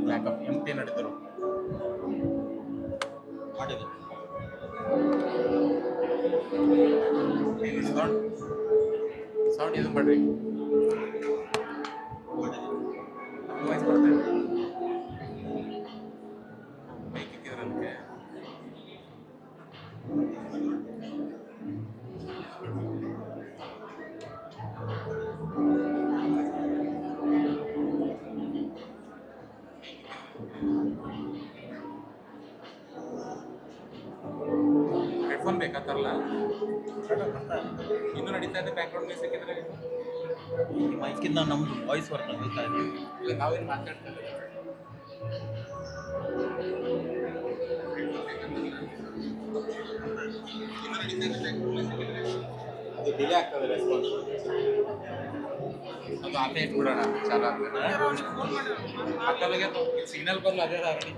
Backup ಎಂಟಿ ನಡೀತಿರು ಮಾಡಿದೆ sound ಇದು ಮಾಡ್ರಿ ವಾಯ್ಸ್ ಬರ್ತದೆ ಮೈಕ್ ಇಕ್ಕಿದ್ರೆ ಅದಕ್ಕೆ ಹೆಡ್ಫೋನ್ ಬೇಕಾತಾರಲ್ಲ ಇನ್ನೂ ನಡೀತಾ ಇದೆ ಬ್ಯಾಕ್ಗ್ರೌಂಡ್ ಮ್ಯೂಸಿಕ್ ಇದ್ರೆ ಈ ಮೈಕಿಂದ ನಮ್ದು ವಾಯ್ಸ್ ಬರ್ತದೆ ಇಲ್ಲ ನಾವೇನು ಮಾತಾಡ್ತಾ ಇದ್ದೀವಿ ಅದು ಡಿಲೇ ಆಗ್ತದೆ ರೆಸ್ಪಾನ್ಸ್ ಅದು ಆಪೇ ಇಟ್ಬಿಡೋಣ ಚಾಲು ಆಗ್ತದೆ ಹಾಕಲಾಗೆ ಸಿಗ್ನಲ್ ಬರಲ್ಲ ಅದೇ ಆಗಲಿ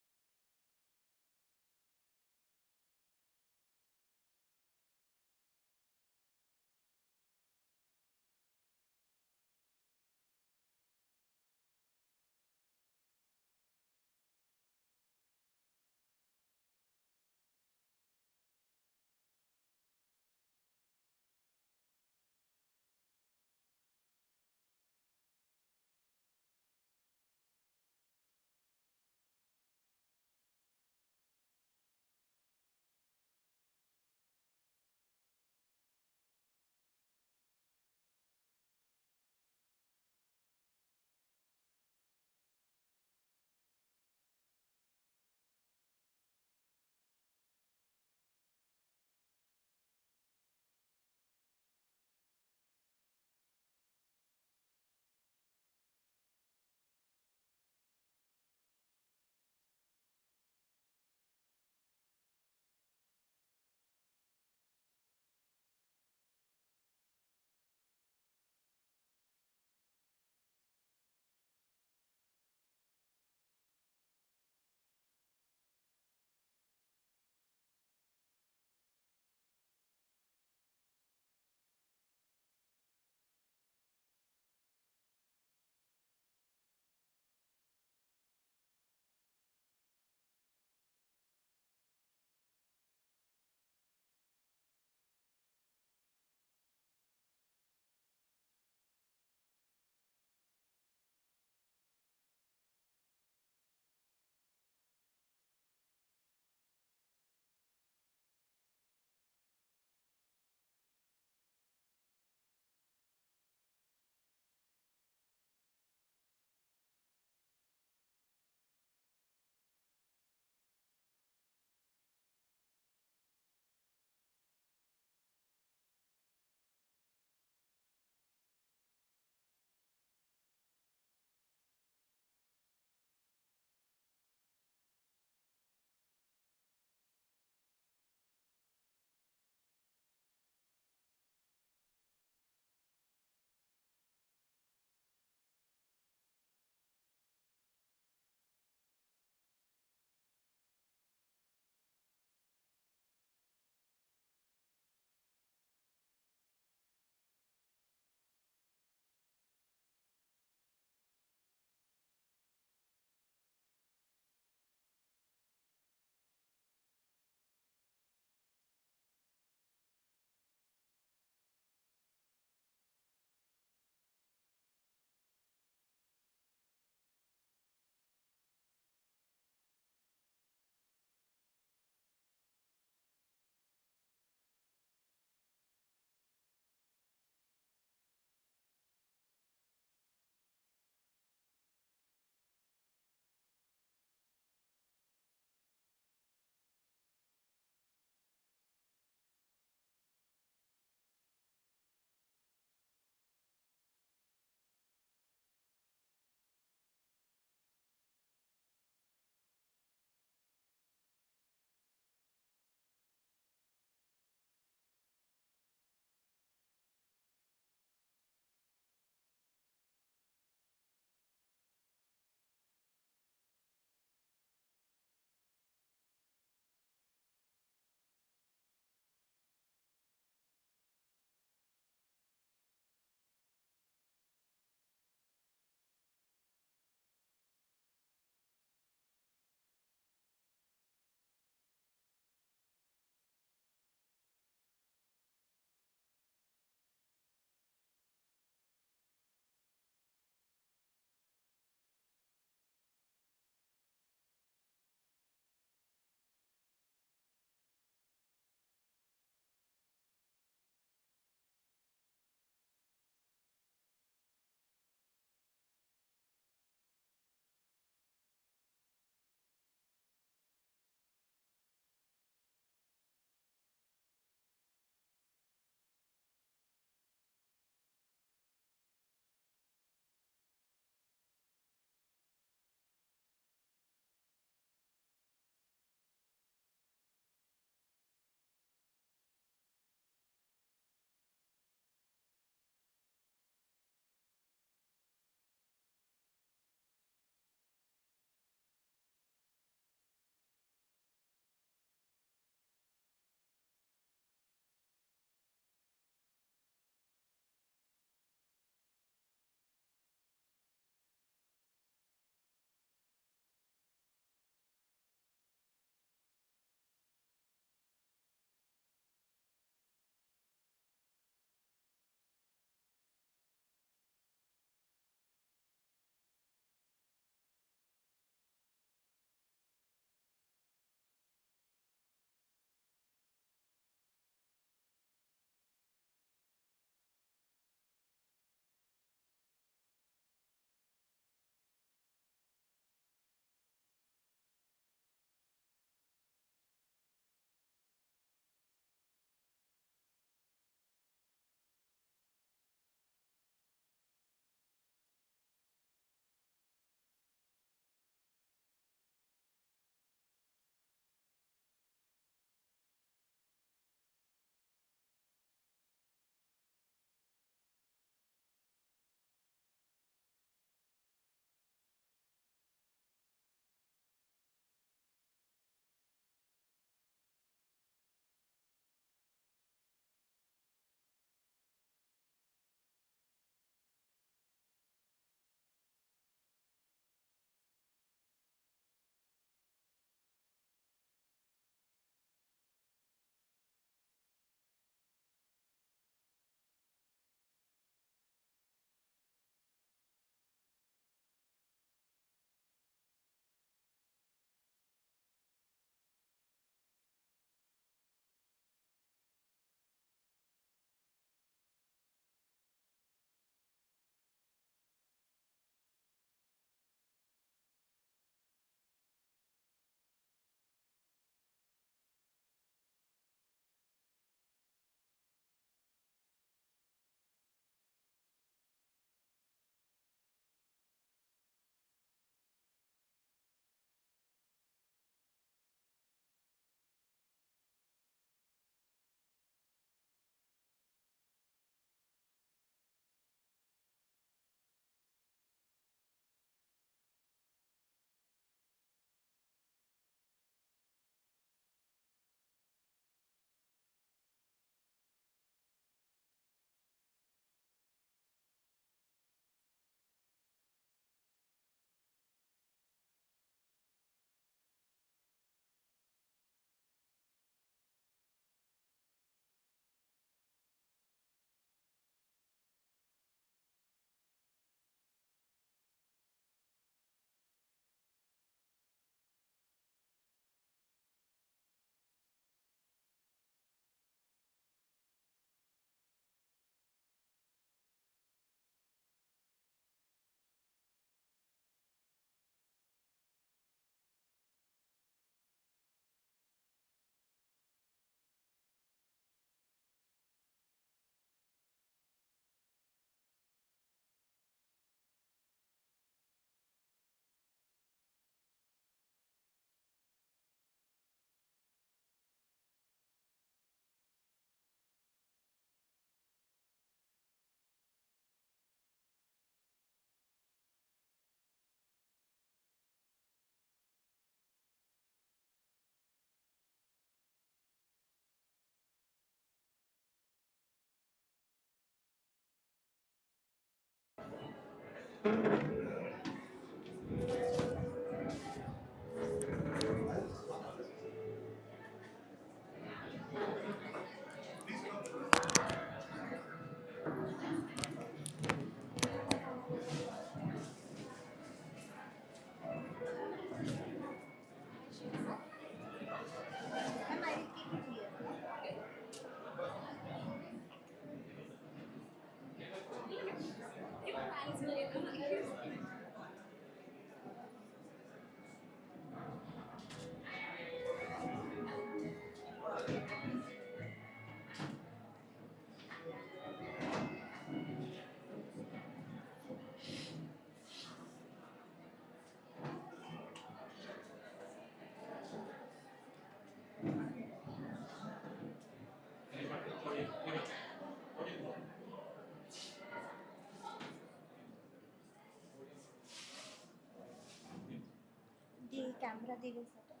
The camera they will set up.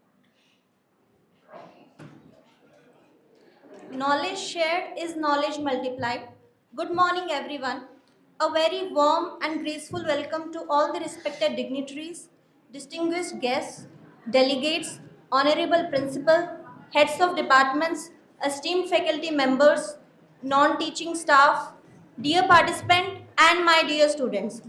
Knowledge shared is knowledge multiplied. Good morning, everyone. A very warm and graceful welcome to all the respected dignitaries, distinguished guests, delegates, honorable principal, heads of departments, esteemed faculty members, non-teaching staff, dear participant, and my dear students.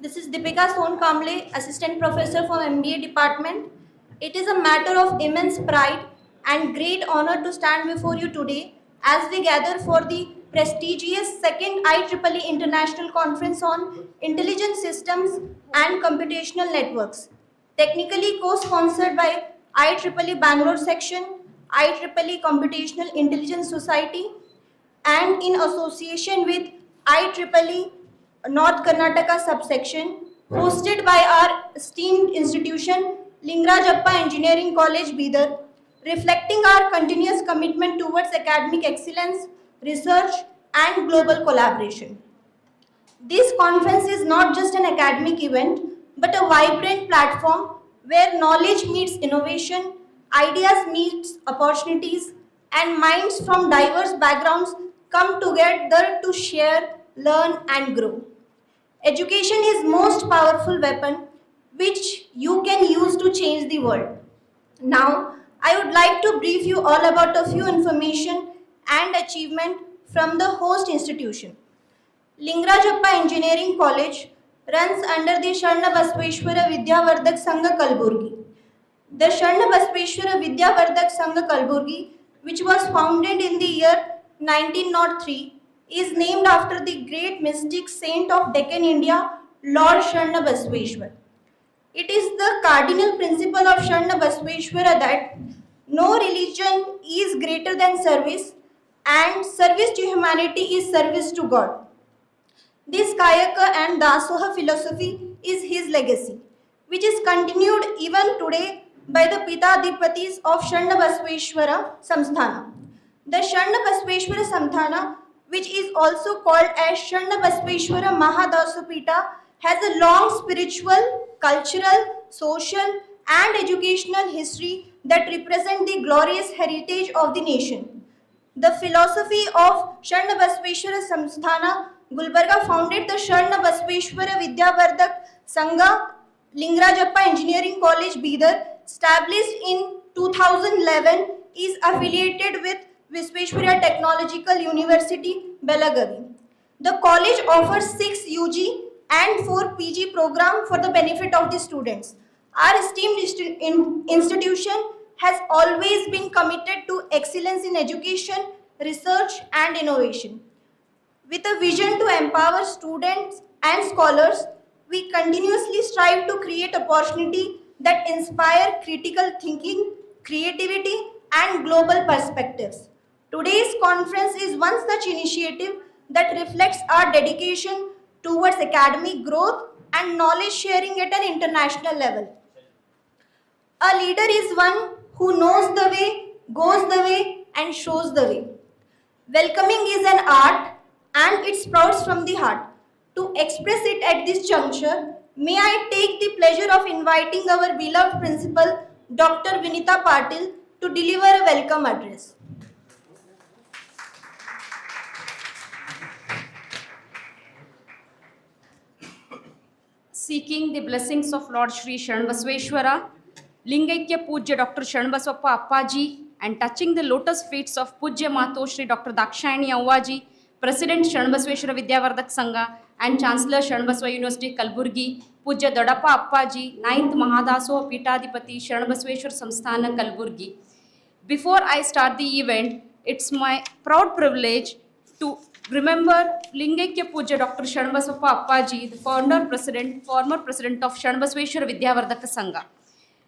This is Deepika Sonkamble, Assistant Professor from MBA Department. It is a matter of immense pride and great honor to stand before you today as we gather for the prestigious second IEEE International Conference on Intelligent Systems and Computational Networks, technically co-sponsored by IEEE Bangalore Section, IEEE Computational Intelligence Society, and in association with IEEE North Karnataka subsection, hosted by our esteemed institution, Lingarajappa Engineering College, Bidar, reflecting our continuous commitment towards academic excellence, research, and global collaboration. This conference is not just an academic event, but a vibrant platform where knowledge meets innovation, ideas meets opportunities, and minds from diverse backgrounds come together to share, learn, and grow. Education is most powerful weapon which you can use to change the world. Now, I would like to brief you all about a few information and achievement from the host institution. Lingarajappa Engineering College runs under the Sharna Basveshwara Vidyavardak Sangha Kalburgi. The Sharna Basveshwara Vidyavardak Sangha Kalburgi, which was founded in the year 1903, is named after the great mystic saint of Deccan India, Lord Sharna Basveshwar. It is the cardinal principle of Sharna Basveshwara that no religion is greater than service, and service to humanity is service to God. This Kayaka and Dasoha philosophy is his legacy, which is continued even today by the Pitadipatis of Sharna Basveshwara Samsthana. The Sharna Basveshwara Samsthana, which is also called as Sharna Basveshwara Mahadasopita, has a long spiritual, cultural, social, and educational history that represent the glorious heritage of the nation. The philosophy of Sharna Basveshwara Samsthana, Gulbarga founded the Sharna Basveshwara Vidyavardak Sangha, Lingarajappa Engineering College, Bidar, established in 2011, is affiliated with Visveshwaraya Technological University, Belagavi. The college offers 6 UG and 4 PG programs for the benefit of the students. Our esteemed institution has always been committed to excellence in education, research, and innovation. With a vision to empower students and scholars, we continuously strive to create opportunity that inspire critical thinking, creativity, and global perspectives. Today's conference is one such initiative that reflects our dedication towards academic growth and knowledge sharing at an international level. A leader is one who knows the way, goes the way, and shows the way. Welcoming is an art and it sprouts from the heart. To express it at this juncture, may I take the pleasure of inviting our beloved principal, Dr. Vinita Patil, to deliver a welcome address. seeking the blessings of Lord Sri Shanbasweshwara, Lingaikya Pujya Dr. Shanbaswappa Appaji, and touching the lotus feet of Pujya Mato Sri Dr. Dakshayani Avvaji, President Shanbasweshwara Vidyavardak Sangha, and Chancellor Shanbaswa University Kalburgi, Pujya Dodappa Appaji, 9th Mahadaso Pitadipati Shanbasweshwar Samsthana Kalburgi. Before I start the event, it's my proud privilege to remember Lingekya Puja Dr. Shanbaswappa Appaji, the former president of Shanbasweshwara Vidyavardhaka Sangha.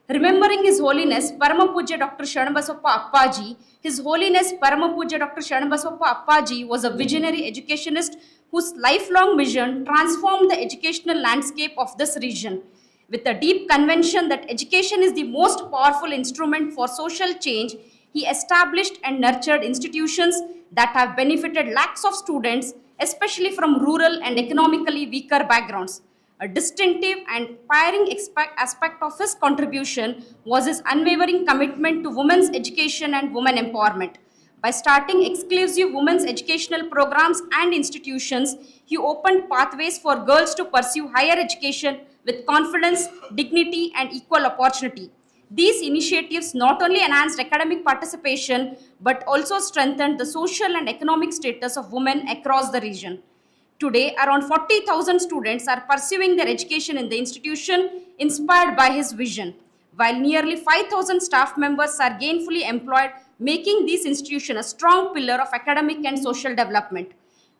Remembering His Holiness Parama Puja Dr. Shanbaswappa Appaji, His Holiness Parama Puja Dr. Shanbaswappa Appaji was a visionary educationist whose lifelong vision transformed the educational landscape of this region. With a deep conviction that education is the most powerful instrument for social change, he established and nurtured institutions that have benefited lakhs of students, especially from rural and economically weaker backgrounds. A distinctive and pioneering aspect of his contribution was his unwavering commitment to women's education and women empowerment. By starting exclusive women's educational programs and institutions, he opened pathways for girls to pursue higher education with confidence, dignity, and equal opportunity. These initiatives not only enhanced academic participation but also strengthened the social and economic status of women across the region. Today, around 40,000 students are pursuing their education in the institution inspired by his vision, while nearly 5,000 staff members are gainfully employed, making this institution a strong pillar of academic and social development.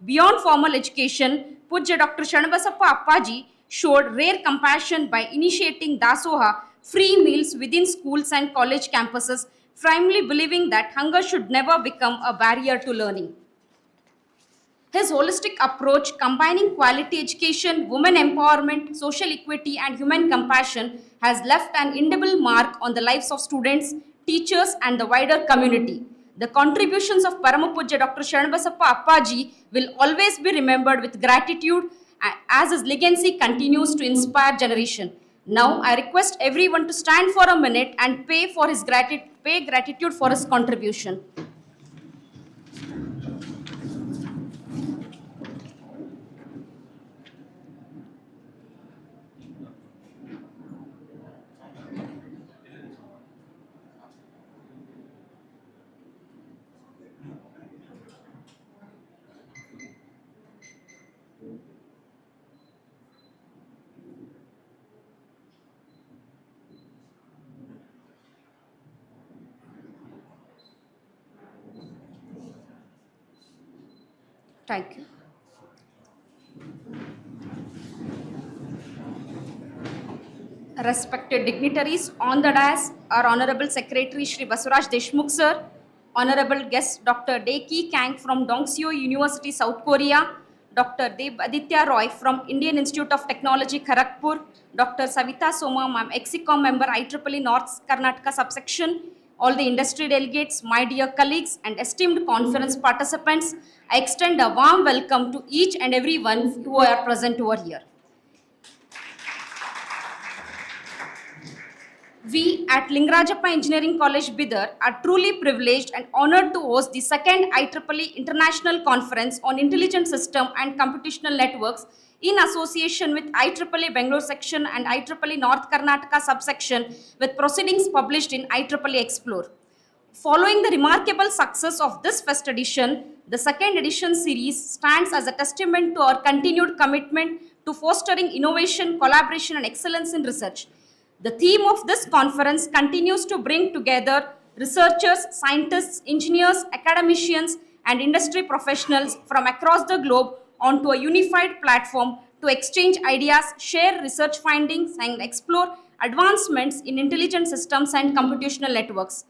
Beyond formal education, Pujya Dr. Shanbasappa Appaji showed rare compassion by initiating Dasoha, free meals within schools and college campuses, firmly believing that hunger should never become a barrier to learning. His holistic approach, combining quality education, women empowerment, social equity, and human compassion, has left an indelible mark on the lives of students, teachers, and the wider community. The contributions of Paramapuja Dr. Shanbasappa Appaji will always be remembered with gratitude as his legacy continues to inspire generation. Now, I request everyone to stand for a minute and pay gratitude for his contribution. Thank you. Respected dignitaries on the dais, our Honorable Secretary Shri Basuraj Deshmukh Sir, Honorable guest Dr. Dae-Ki Kang from Dongseo University, South Korea, Dr. Deb Aditya Roy from Indian Institute of Technology, Kharagpur, Dr. Savita Soma, Ma'am, EXICOM member, IEEE North Karnataka subsection, all the industry delegates, my dear colleagues and esteemed conference participants, I extend a warm welcome to each and everyone who are present over here. We at Lingarajappa Engineering College, Bidar are truly privileged and honored to host the second IEEE International Conference on Intelligent System and Computational Networks in association with IEEE Bangalore section and IEEE North Karnataka subsection with proceedings published in IEEE Explore. Following the remarkable success of this first edition, the second edition series stands as a testament to our continued commitment to fostering innovation, collaboration, and excellence in research. The theme of this conference continues to bring together researchers, scientists, engineers, academicians, and industry professionals from across the globe onto a unified platform to exchange ideas, share research findings, and explore advancements in intelligent systems and computational networks.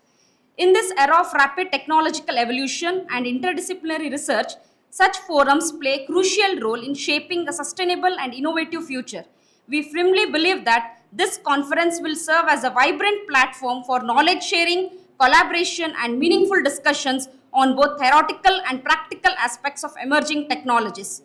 In this era of rapid technological evolution and interdisciplinary research, such forums play a crucial role in shaping a sustainable and innovative future. We firmly believe that this conference will serve as a vibrant platform for knowledge sharing, collaboration, and meaningful discussions on both theoretical and practical aspects of emerging technologies.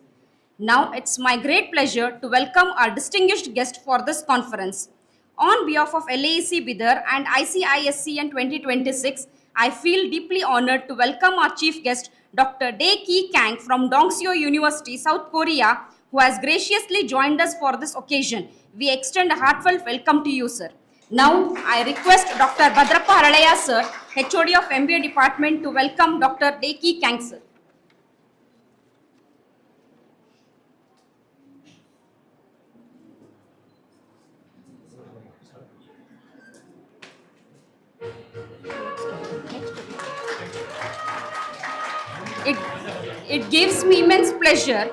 Now, it's my great pleasure to welcome our distinguished guest for this conference. On behalf of LAEC Bidar and ICISCN 2026, I feel deeply honored to welcome our chief guest, Dr. Dae-Ki Kang from Dongseo University, South Korea, who has graciously joined us for this occasion. We extend a heartfelt welcome to you, sir. Now, I request Dr. Bhadrappa Haralaya, sir, HOD of MBA Department, to welcome Dr. Deki Kang, sir. It, it gives me immense pleasure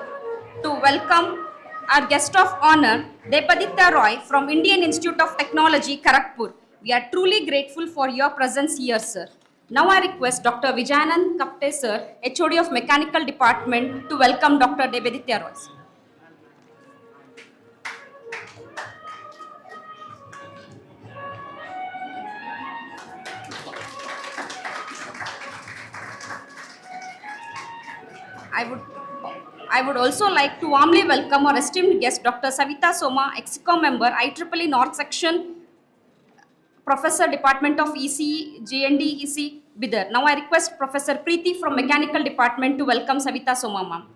to welcome our guest of honor, Depaditya Roy from Indian Institute of Technology, Kharagpur. We are truly grateful for your presence here, sir. Now I request Dr. Vijayanand Kapte, sir, HOD of Mechanical Department, to welcome Dr. Depaditya Roy, sir. I would also like to warmly welcome our esteemed guest, Dr. Savita Soma, EXCOM member, IEEE North Section, Professor, Department of EC, JND, EC, Bidar. Now I request Professor Preeti from Mechanical Department to welcome Savita Soma, ma'am.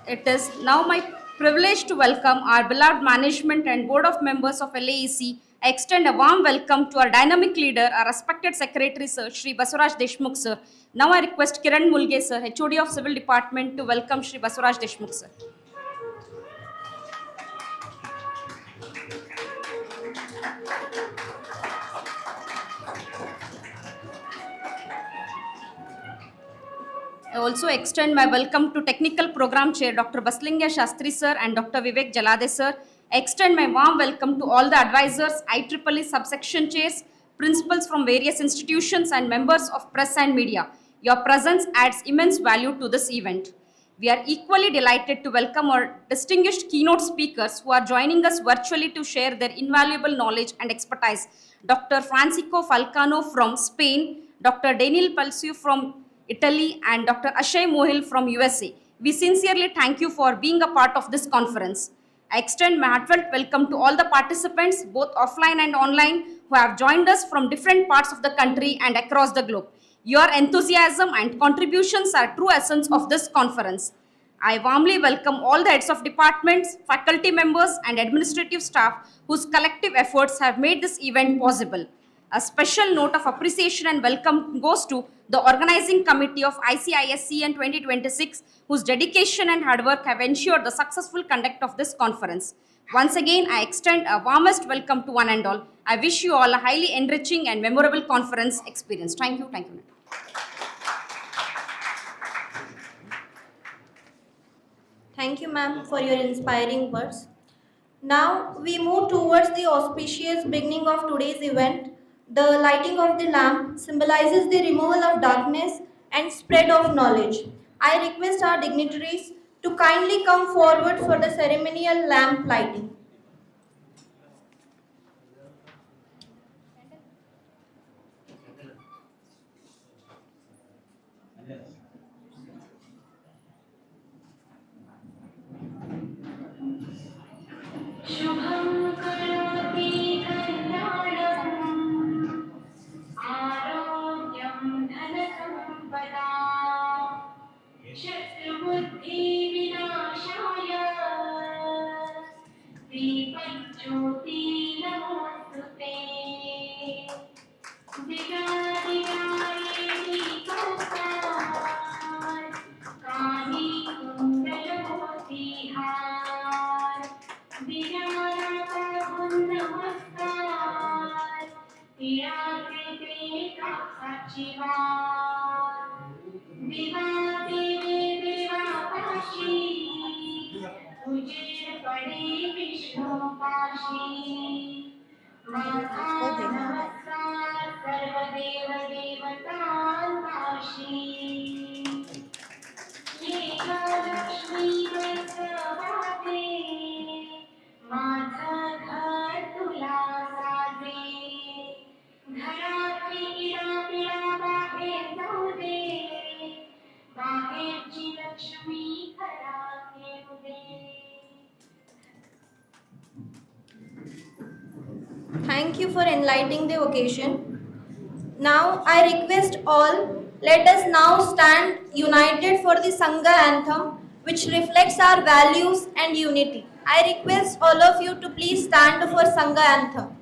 It is now my privilege to welcome our beloved management and board of members of LAEC. I extend a warm welcome to our dynamic leader, our respected secretary, sir, Shri Basuraj Deshmukh, sir. Now I request Kiran Mulge, sir, HOD of Civil Department, to welcome Shri Basuraj Deshmukh, sir. I also extend my welcome to Technical Program Chair Dr. Baslingya Shastri sir and Dr. Vivek Jalade sir. I extend my warm welcome to all the advisors, IEEE subsection chairs, principals from various institutions and members of press and media. Your presence adds immense value to this event. We are equally delighted to welcome our distinguished keynote speakers who are joining us virtually to share their invaluable knowledge and expertise. Dr. Francisco Falcano from Spain, Dr. Daniel Palsiu from Italy, and Dr. Ashay Mohil from USA. We sincerely thank you for being a part of this conference. I extend my heartfelt welcome to all the participants, both offline and online, who have joined us from different parts of the country and across the globe. Your enthusiasm and contributions are true essence of this conference. I warmly welcome all the heads of departments, faculty members, and administrative staff whose collective efforts have made this event possible. A special note of appreciation and welcome goes to the organizing committee of ICISCN 2026, whose dedication and hard work have ensured the successful conduct of this conference. Once again, I extend a warmest welcome to one and all. I wish you all a highly enriching and memorable conference experience. Thank you. Thank you. Thank you, ma'am, for your inspiring words. Now we move towards the auspicious beginning of today's event. The lighting of the lamp symbolizes the removal of darkness and spread of knowledge. I request our dignitaries to kindly come forward for the ceremonial lamp lighting. शुभं करोति कल्याणम् आरोग्यं धनसम्पदा शत्रुबुद्धिविनाशाय दीपज्योति नमोस्तुते दिगादिगायेति कौस्तार कामी कुण्डलमोतिहार विराजता नमस्कार विराजते साक्षीवार विवादे देवापाशी तुझे पड़े विष्णु पाशी माथा नमस्कार सर्वदेव देवतांकाशी ये लक्ष्मी बसवाते माझं घर तुला साजे घरातली इडापिडा बाहेर जाऊ दे बाहेरची लक्ष्मी घरात येऊ दे Thank you for enlightening the occasion. Now I request all, let us now stand united for the Sangha anthem, which reflects our values and unity. I request all of you to please stand for Sangha anthem.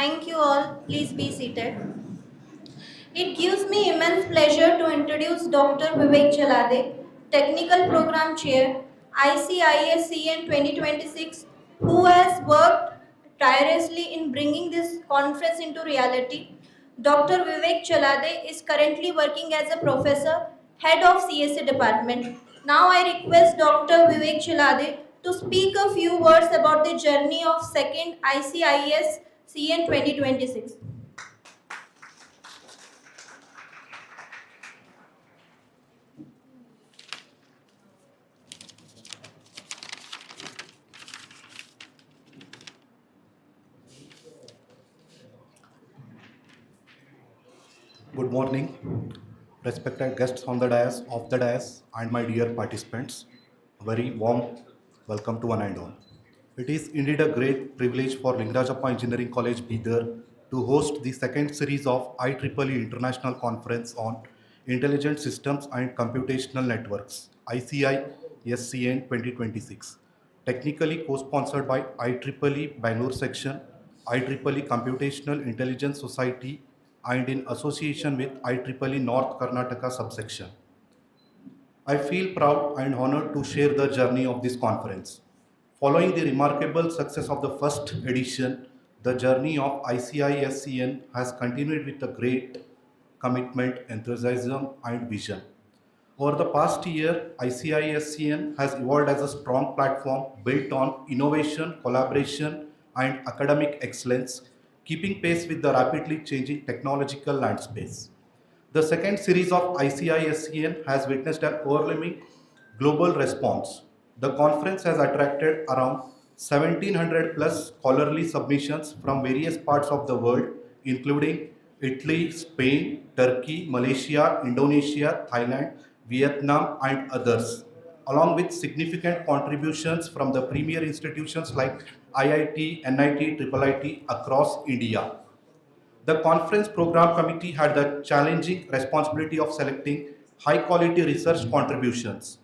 Thank you all. Please be seated. It gives me immense pleasure to introduce Dr. Vivek Chalade, Technical Program Chair, ICISCN 2026, who has worked tirelessly in bringing this conference into reality. Dr. Vivek Chalade is currently working as a professor, head of CSA department. Now I request Dr. Vivek Chalade to speak a few words about the journey of second ICISCN 2026. Good morning, respected guests on the dais, off the dais, and my dear participants. A very warm welcome to one and all. It is indeed a great privilege for Lingarajappa Engineering College, Bidar, to host the second series of IEEE International Conference on Intelligent Systems and Computational Networks, ICISCN 2026, technically co-sponsored by IEEE Bangalore Section, IEEE Computational Intelligence Society, and in association with IEEE North Karnataka subsection. I feel proud and honored to share the journey of this conference. Following the remarkable success of the first edition, the journey of ICISCN has continued with a great commitment, enthusiasm, and vision. Over the past year, ICISCN has evolved as a strong platform built on innovation, collaboration, and academic excellence, keeping pace with the rapidly changing technological landscape. The second series of ICISCN has witnessed an overwhelming global response. The conference has attracted around 1700 plus scholarly submissions from various parts of the world, including Italy, Spain, Turkey, Malaysia, Indonesia, Thailand, Vietnam, and others, along with significant contributions from the premier institutions like IIT, NIT, IIIT across India. The conference program committee had the challenging responsibility of selecting high quality research contributions.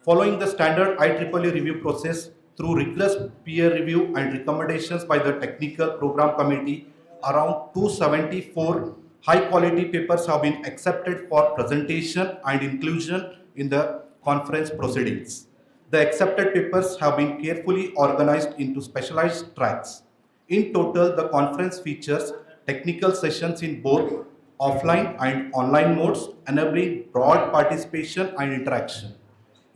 Following the standard IEEE review process through rigorous peer review and recommendations by the technical program committee, around 274 high quality papers have been accepted for presentation and inclusion in the conference proceedings. The accepted papers have been carefully organized into specialized tracks. In total, the conference features technical sessions in both offline and online modes, enabling broad participation and interaction.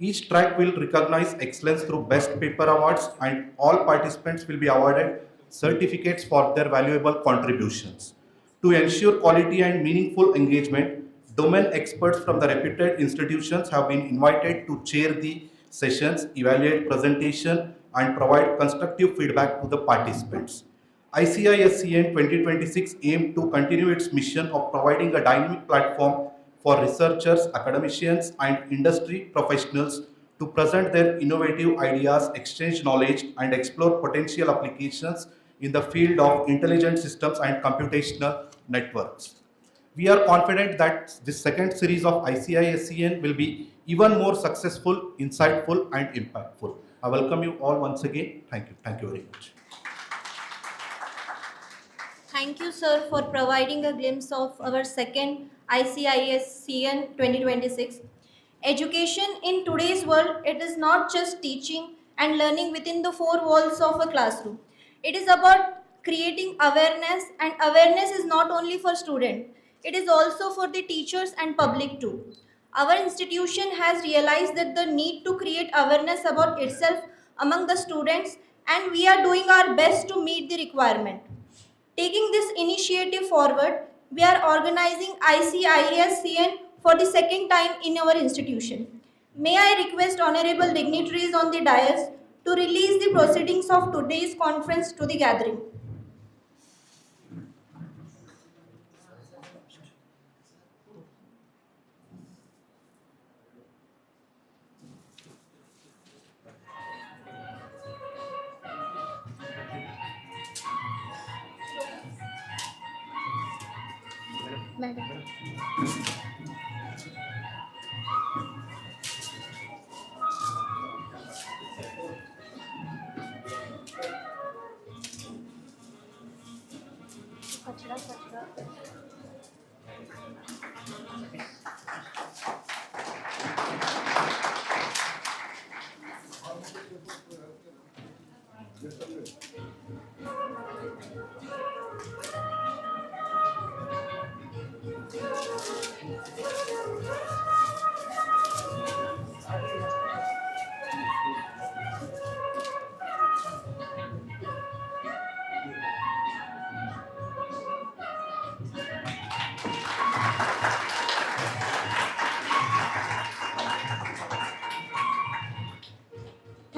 Each track will recognize excellence through Best Paper Awards, and all participants will be awarded certificates for their valuable contributions. To ensure quality and meaningful engagement, domain experts from the reputed institutions have been invited to chair the sessions, evaluate presentation, and provide constructive feedback to the participants. ICISCN 2026 aimed to continue its mission of providing a dynamic platform for researchers, academicians, and industry professionals to present their innovative ideas, exchange knowledge, and explore potential applications in the field of intelligent systems and computational networks. We are confident that this second series of ICISCN will be even more successful, insightful, and impactful. I welcome you all once again. Thank you. Thank you very much. Thank you, sir, for providing a glimpse of our second ICISCN 2026. Education in today's world, it is not just teaching and learning within the four walls of a classroom. It is about creating awareness, and awareness is not only for students, it is also for the teachers and public too. Our institution has realized that the need to create awareness about itself among the students, and we are doing our best to meet the requirement. Taking this initiative forward, we are organizing ICISCN for the second time in our institution. May I request honorable dignitaries on the dais to release the proceedings of today's conference to the gathering. Madam.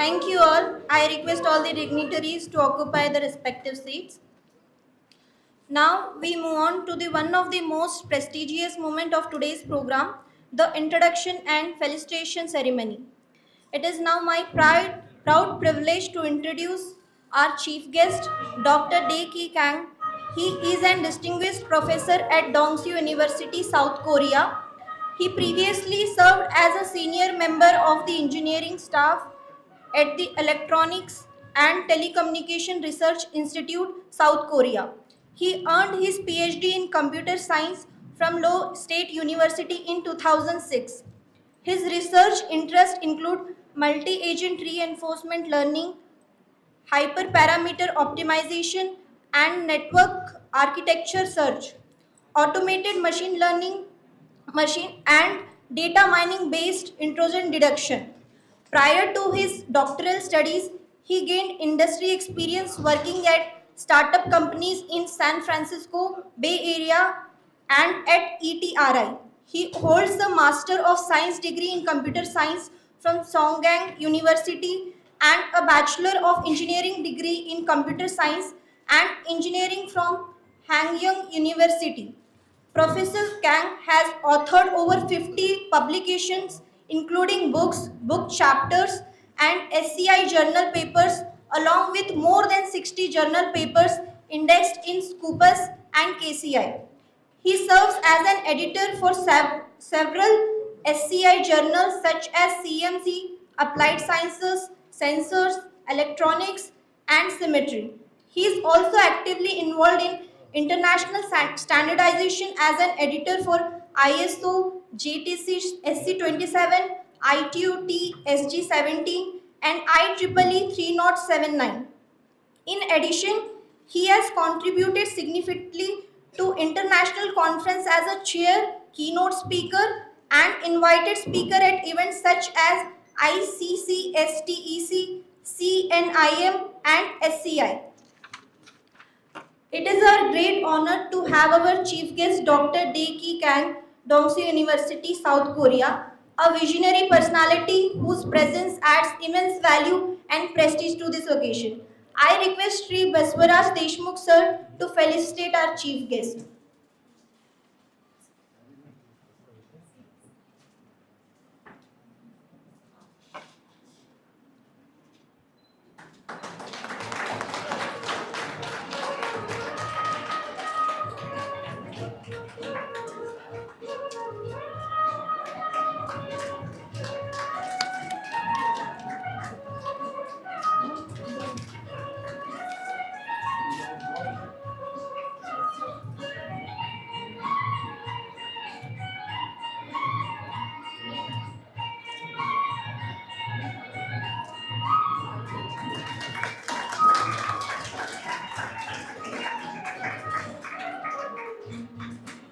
Thank you all. I request all the dignitaries to occupy the respective seats. Now we move on to the one of the most prestigious moment of today's program, the introduction and felicitation ceremony. It is now my proud privilege to introduce our chief guest, Dr. Dae Ki Kang. He is an distinguished professor at Dongsu University, South Korea. He previously served as a senior member of the engineering staff at the Electronics and Telecommunication Research Institute, South Korea. He earned his PhD in computer science from Low State University in 2006. His research interests include multi-agent reinforcement learning, hyperparameter optimization, and network architecture search, automated machine learning, machine and data mining based intrusion detection. Prior to his doctoral studies, he gained industry experience working at startup companies in San Francisco Bay Area and at ETRI. He holds the Master of Science degree in Computer Science from Songgang University and a Bachelor of Engineering degree in Computer Science and Engineering from Hanyang University. Professor Kang has authored over 50 publications, including books, book chapters, and SCI journal papers, along with more than 60 journal papers indexed in Scopus and KCI. He serves as an editor for several SCI journals such as CMC, Applied Sciences, Sensors, Electronics, and Symmetry. He is also actively involved in international standardization as an editor for ISO, GTC SC27, ITUT SG17, and IEEE 3079. In addition, he has contributed significantly to international conference as a chair, keynote speaker, and invited speaker at events such as ICCSTEC, CNIM, and SCI. It is our great honor to have our chief guest Dr. Dae Ki Kang, Dongsu University, South Korea, a visionary personality whose presence adds immense value and prestige to this occasion. I request Sri Baswaraj Deshmukh sir to felicitate our chief guest.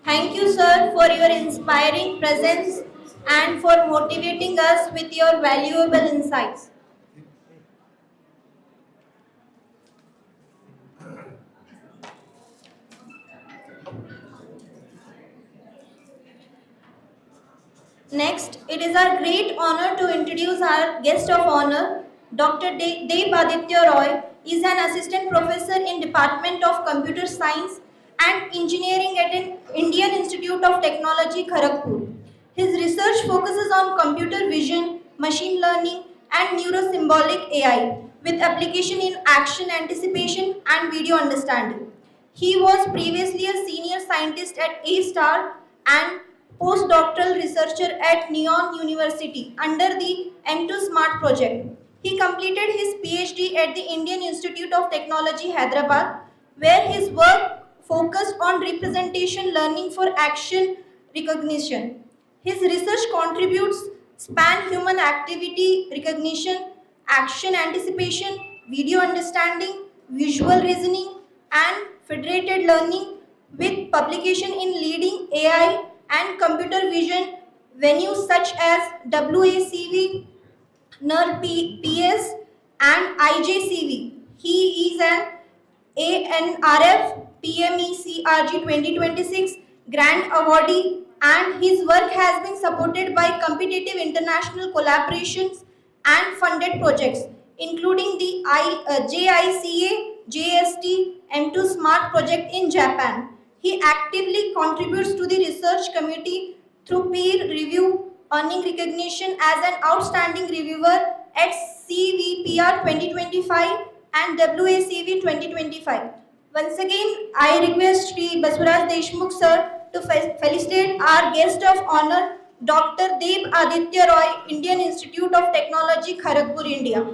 Thank you, sir, for your inspiring presence and for motivating us with your valuable insights. Next, it is our great honor to introduce our guest of honor, Dr. Dev Aditya Roy is an assistant professor in Department of Computer Science and Engineering at an Indian Institute of Technology, Kharagpur. His research focuses on computer vision, machine learning, and neurosymbolic AI with application in action anticipation and video understanding. He was previously a senior scientist at A-Star and postdoctoral researcher at Neon University under the M2 Smart project. He completed his PhD at the Indian Institute of Technology, Hyderabad, where his work focused on representation learning for action recognition. His research contributes span human activity recognition, action anticipation, video understanding, visual reasoning, and federated learning with publication in leading AI and computer vision venues such as WACV, NERPS, and IJCV. He is an ANRF PMECRG 2026 Grant Awardee, and his work has been supported by competitive international collaborations and funded projects, including the JICA JST M2 Smart project in Japan. He actively contributes to the research community through peer review, earning recognition as an outstanding reviewer at CVPR 2025 and WACV 2025. Once again, I request Shri Baswaraj Deshmukh sir to felicitate our guest of honor, Dr. Deb Aditya Roy, Indian Institute of Technology, Kharagpur, India.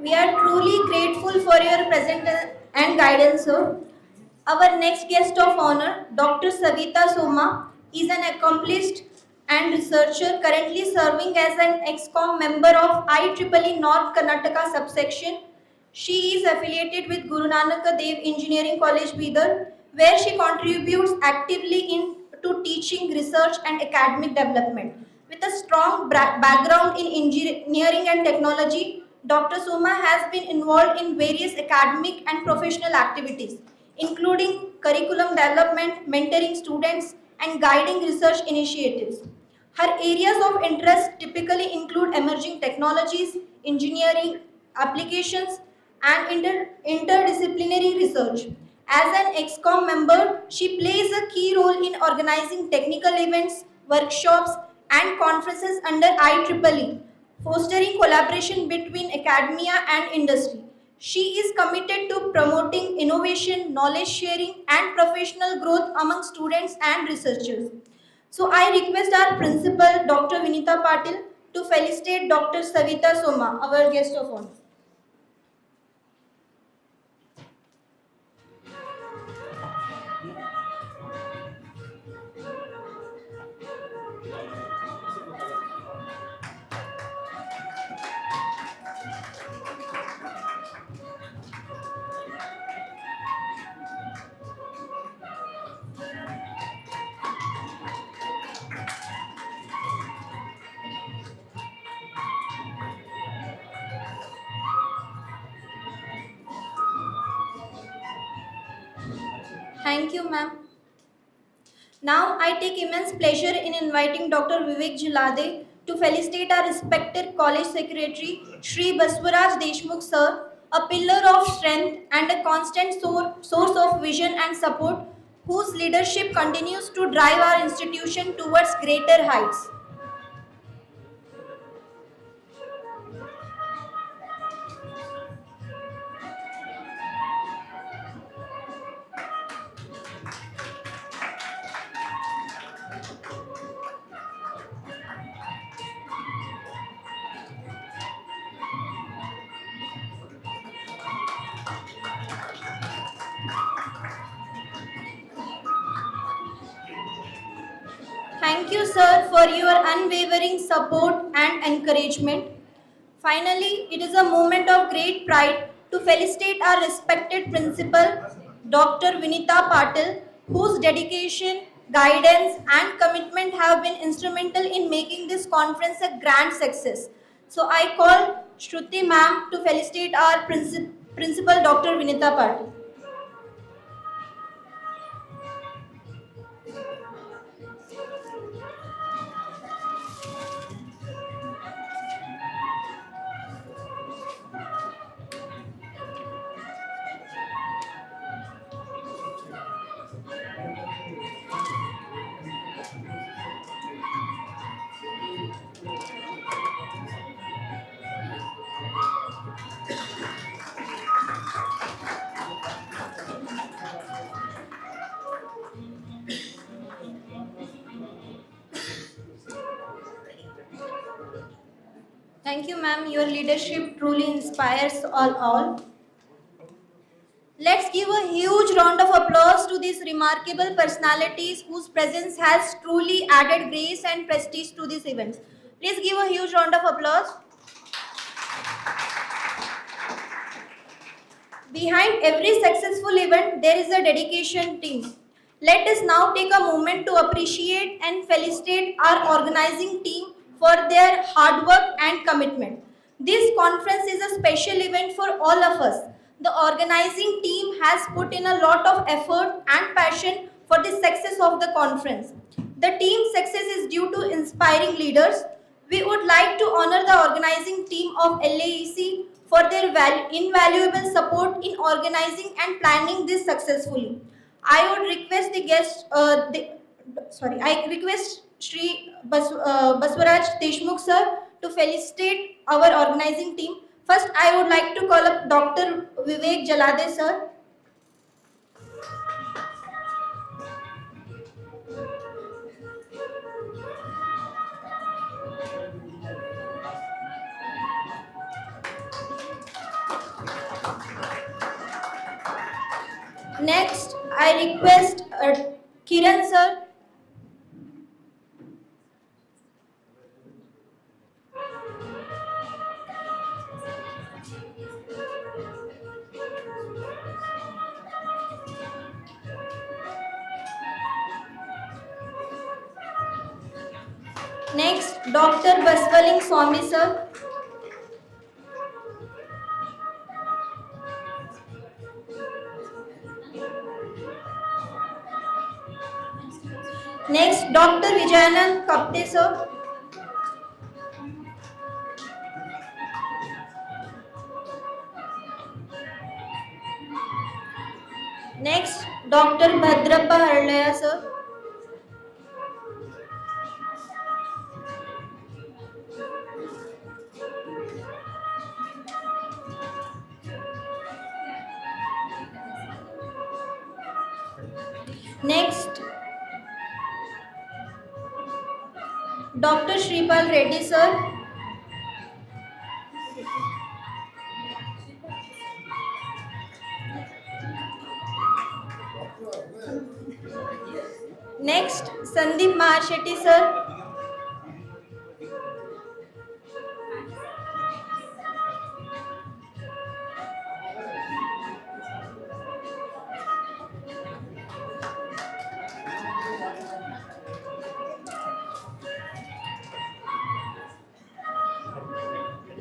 We are truly grateful for your presence and guidance, sir. Our next guest of honor, Dr. Savita Soma, is an accomplished and researcher currently serving as an ExCom member of IEEE North Karnataka subsection. She is affiliated with Guru Nanak Dev Engineering College, Bidar, where she contributes actively to teaching, research, and academic development. With a strong background in engineering and technology, Dr. Soma has been involved in various academic and professional activities, including curriculum development, mentoring students, and guiding research initiatives. Her areas of interest typically include emerging technologies, engineering applications, and interdisciplinary research. As an ExCom member, she plays a key role in organizing technical events, workshops, and conferences under IEEE, fostering collaboration between academia and industry. She is committed to promoting innovation, knowledge sharing, and professional growth among students and researchers. So I request our principal, Dr. Vinita Patil, to felicitate Dr. Savita Soma, our guest of honor. Thank you, ma'am. Now, I take immense pleasure in inviting Dr. Vivek Jilade to felicitate our respected college secretary, Shri Baswaraj Deshmukh sir, a pillar of strength and a constant source of vision and support, whose leadership continues to drive our institution towards greater heights. Thank you, sir, for your unwavering support and encouragement. Finally, it is a moment of great pride to felicitate our respected principal, Dr. Vinita Patil, whose dedication, guidance, and commitment have been instrumental in making this conference a grand success. So I call Shruti ma'am to felicitate our principal, Dr. Vinita Patil. Thank you, ma'am. Your leadership truly inspires all. Let's give a huge round of applause to these remarkable personalities whose presence has truly added grace and prestige to these events. Please give a huge round of applause. Behind every successful event, there is a dedication team. Let us now take a moment to appreciate and felicitate our organizing team for their hard work and commitment. This conference is a special event for all of us. The organizing team has put in a lot of effort and passion for the success of the conference. The team's success is due to inspiring leaders. We would like to honor the organizing team of LAEC for their invaluable support in organizing and planning this successfully. I would request the guest, I request Shri Baswaraj Deshmukh sir to felicitate our organizing team. First, I would like to call up Dr. Vivek Jalade sir. Next, I request Kiran sir. Next, Dr. Baswaling Swami sir. Next, Dr. Vijayanand Kapte sir. Next, Dr. Bhadrappa Harlaya sir. Next, Dr. Shripal Reddy sir. Next, Sandeep Mahashetty sir.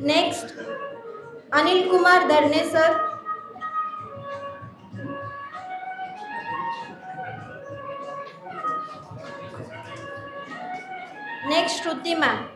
Next, Anil Kumar Dharne sir. Next, Shruti ma'am.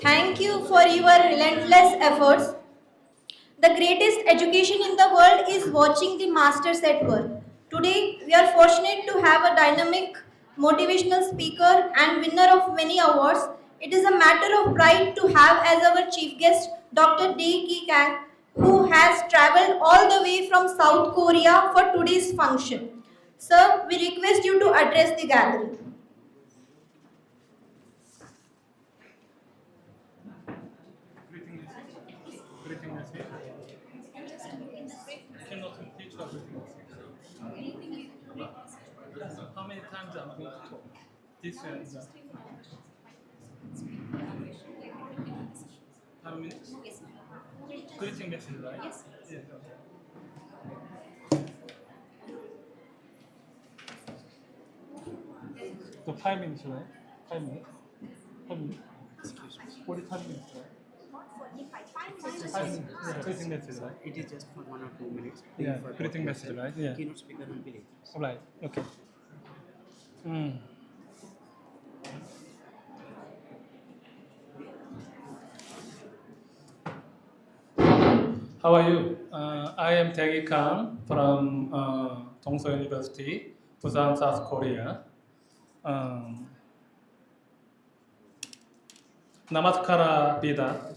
Thank you for your relentless efforts. The greatest education in the world is watching the masters at work. Today, we are fortunate to have a dynamic, motivational speaker and winner of many awards. It is a matter of pride to have as our chief guest Dr. Dae Ki Kang, who has traveled all the way from South Korea for today's function. Sir, we request you to address the gathering. How many times I'm going to talk? This and that. 5 minutes? Yes. Greeting message, right? Yes. Okay. So 5 minutes, right? 5 minutes? 5 minutes? 45 minutes, right? Greeting message, right? It is just for 1 or 2 minutes. Yeah, For greeting message, right? Yeah. Keynote speaker will be late. Right. Okay. How are you? I am Taegi Kang from Dongso University, Busan, South Korea. Namaskara, Bidar.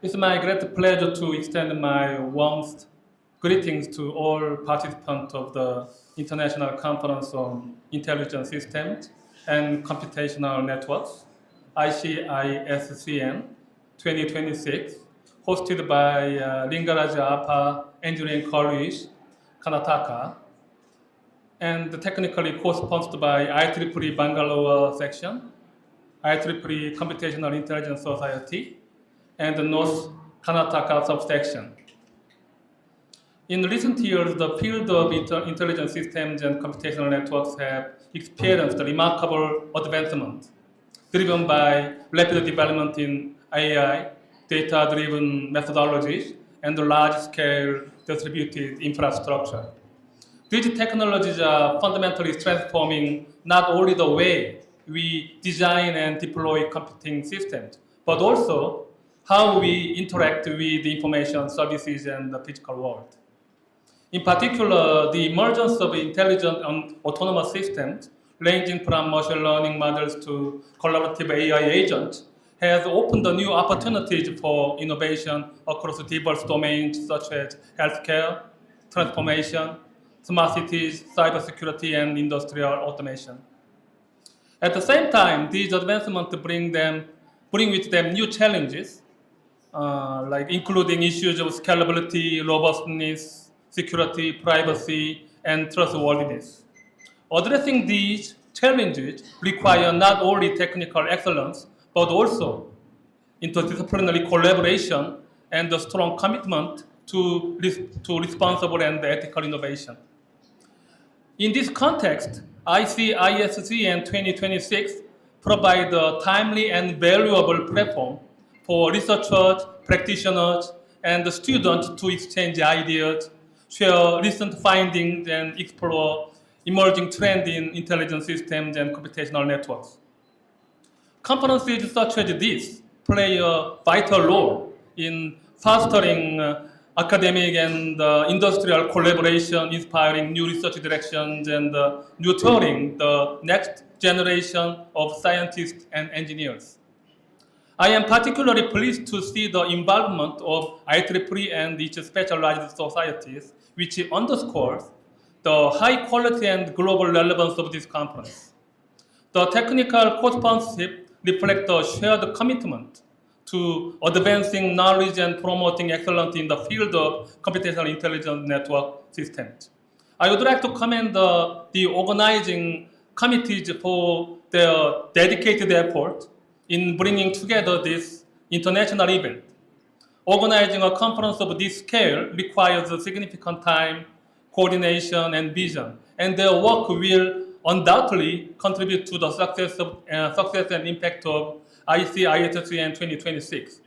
It's my great pleasure to extend my warmest greetings to all participants of the International Conference on Intelligent Systems and Computational Networks, ICISCN 2026, hosted by Lingaraja Appa Engineering College, Karnataka, and technically co-sponsored by IEEE Bangalore section, IEEE Computational Intelligence Society, and the North Karnataka subsection. In recent years, the field of intelligent systems and computational networks have experienced remarkable advancement, driven by rapid development in AI, data-driven methodologies, and large-scale distributed infrastructure. These technologies are fundamentally transforming not only the way we design and deploy computing systems, but also how we interact with the information services and the physical world. In particular, the emergence of intelligent and autonomous systems, ranging from machine learning models to collaborative AI agents, has opened new opportunities for innovation across diverse domains such as healthcare, transformation, smart cities, cybersecurity, and industrial automation. At the same time, these advancements bring with them new challenges, like including issues of scalability, robustness, security, privacy, and trustworthiness. Addressing these challenges require not only technical excellence, but also interdisciplinary collaboration and a strong commitment to responsible and ethical innovation. In this context, ICISCN 2026 provides a timely and valuable platform for researchers, practitioners, and students to exchange ideas, share recent findings, and explore emerging trends in intelligent systems and computational networks. Conferences such as this play a vital role in fostering academic and industrial collaboration, inspiring new research directions, and nurturing the next generation of scientists and engineers. I am particularly pleased to see the involvement of IEEE and its specialized societies, which underscores the high quality and global relevance of this conference. The technical co-sponsorship reflects a shared commitment to advancing knowledge and promoting excellence in the field of computational intelligence network systems. I would like to commend the organizing committees for their dedicated effort in bringing together this international event. Organizing a conference of this scale requires significant time, coordination, and vision, and their work will undoubtedly contribute to the success and impact of ICISCN 2026.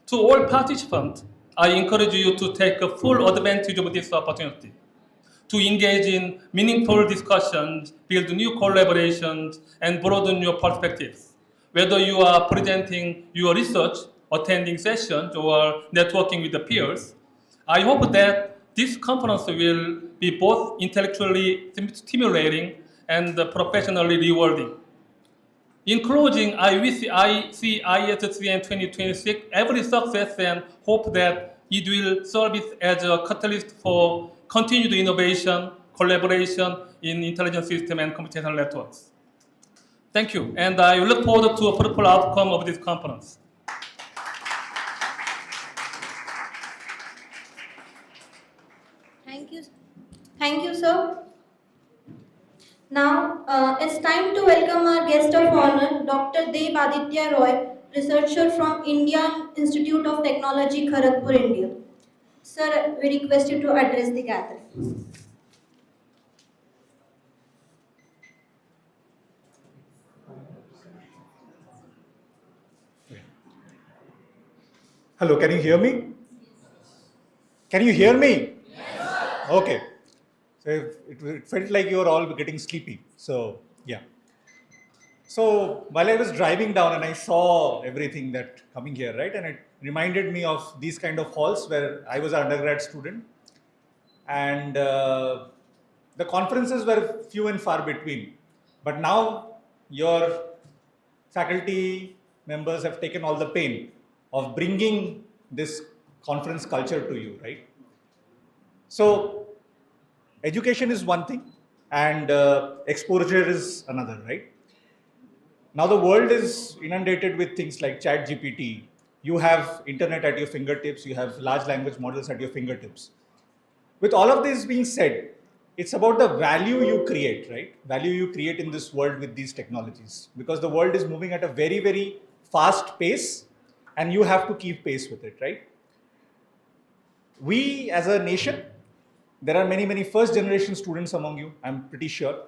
To all participants, I encourage you to take full advantage of this opportunity to engage in meaningful discussions, build new collaborations, and broaden your perspectives. Whether you are presenting your research, attending sessions, or networking with the peers, I hope that this conference will be both intellectually stimulating and professionally rewarding. In closing, I wish ICISCN 2026 every success and hope that it will serve as a catalyst for continued innovation, collaboration in intelligent systems and computational networks. Thank you, and I look forward to a fruitful outcome of this conference. Thank you, sir. Now, it's time to welcome our guest of honor, Dr. Dev Aditya Roy, researcher from Indian Institute of Technology, Kharagpur, India. Sir, we request you to address the gathering. Hello, can you hear me? Can you hear me? Okay. So it felt like you were all getting sleepy. So, yeah. So while I was driving down and I saw everything that coming here, right? And it reminded me of these kind of halls where I was an undergrad student. And the conferences were few and far between. But now your faculty members have taken all the pain of bringing this conference culture to you, right? So education is one thing and exposure is another, right? Now the world is inundated with things like chat GPT. You have internet at your fingertips, you have large language models at your fingertips. With all of this being said, it's about the value you create, right? Value you create in this world with these technologies, because the world is moving at a very, very fast pace and you have to keep pace with it, right? We as a nation, there are many, many first generation students among you, I'm pretty sure.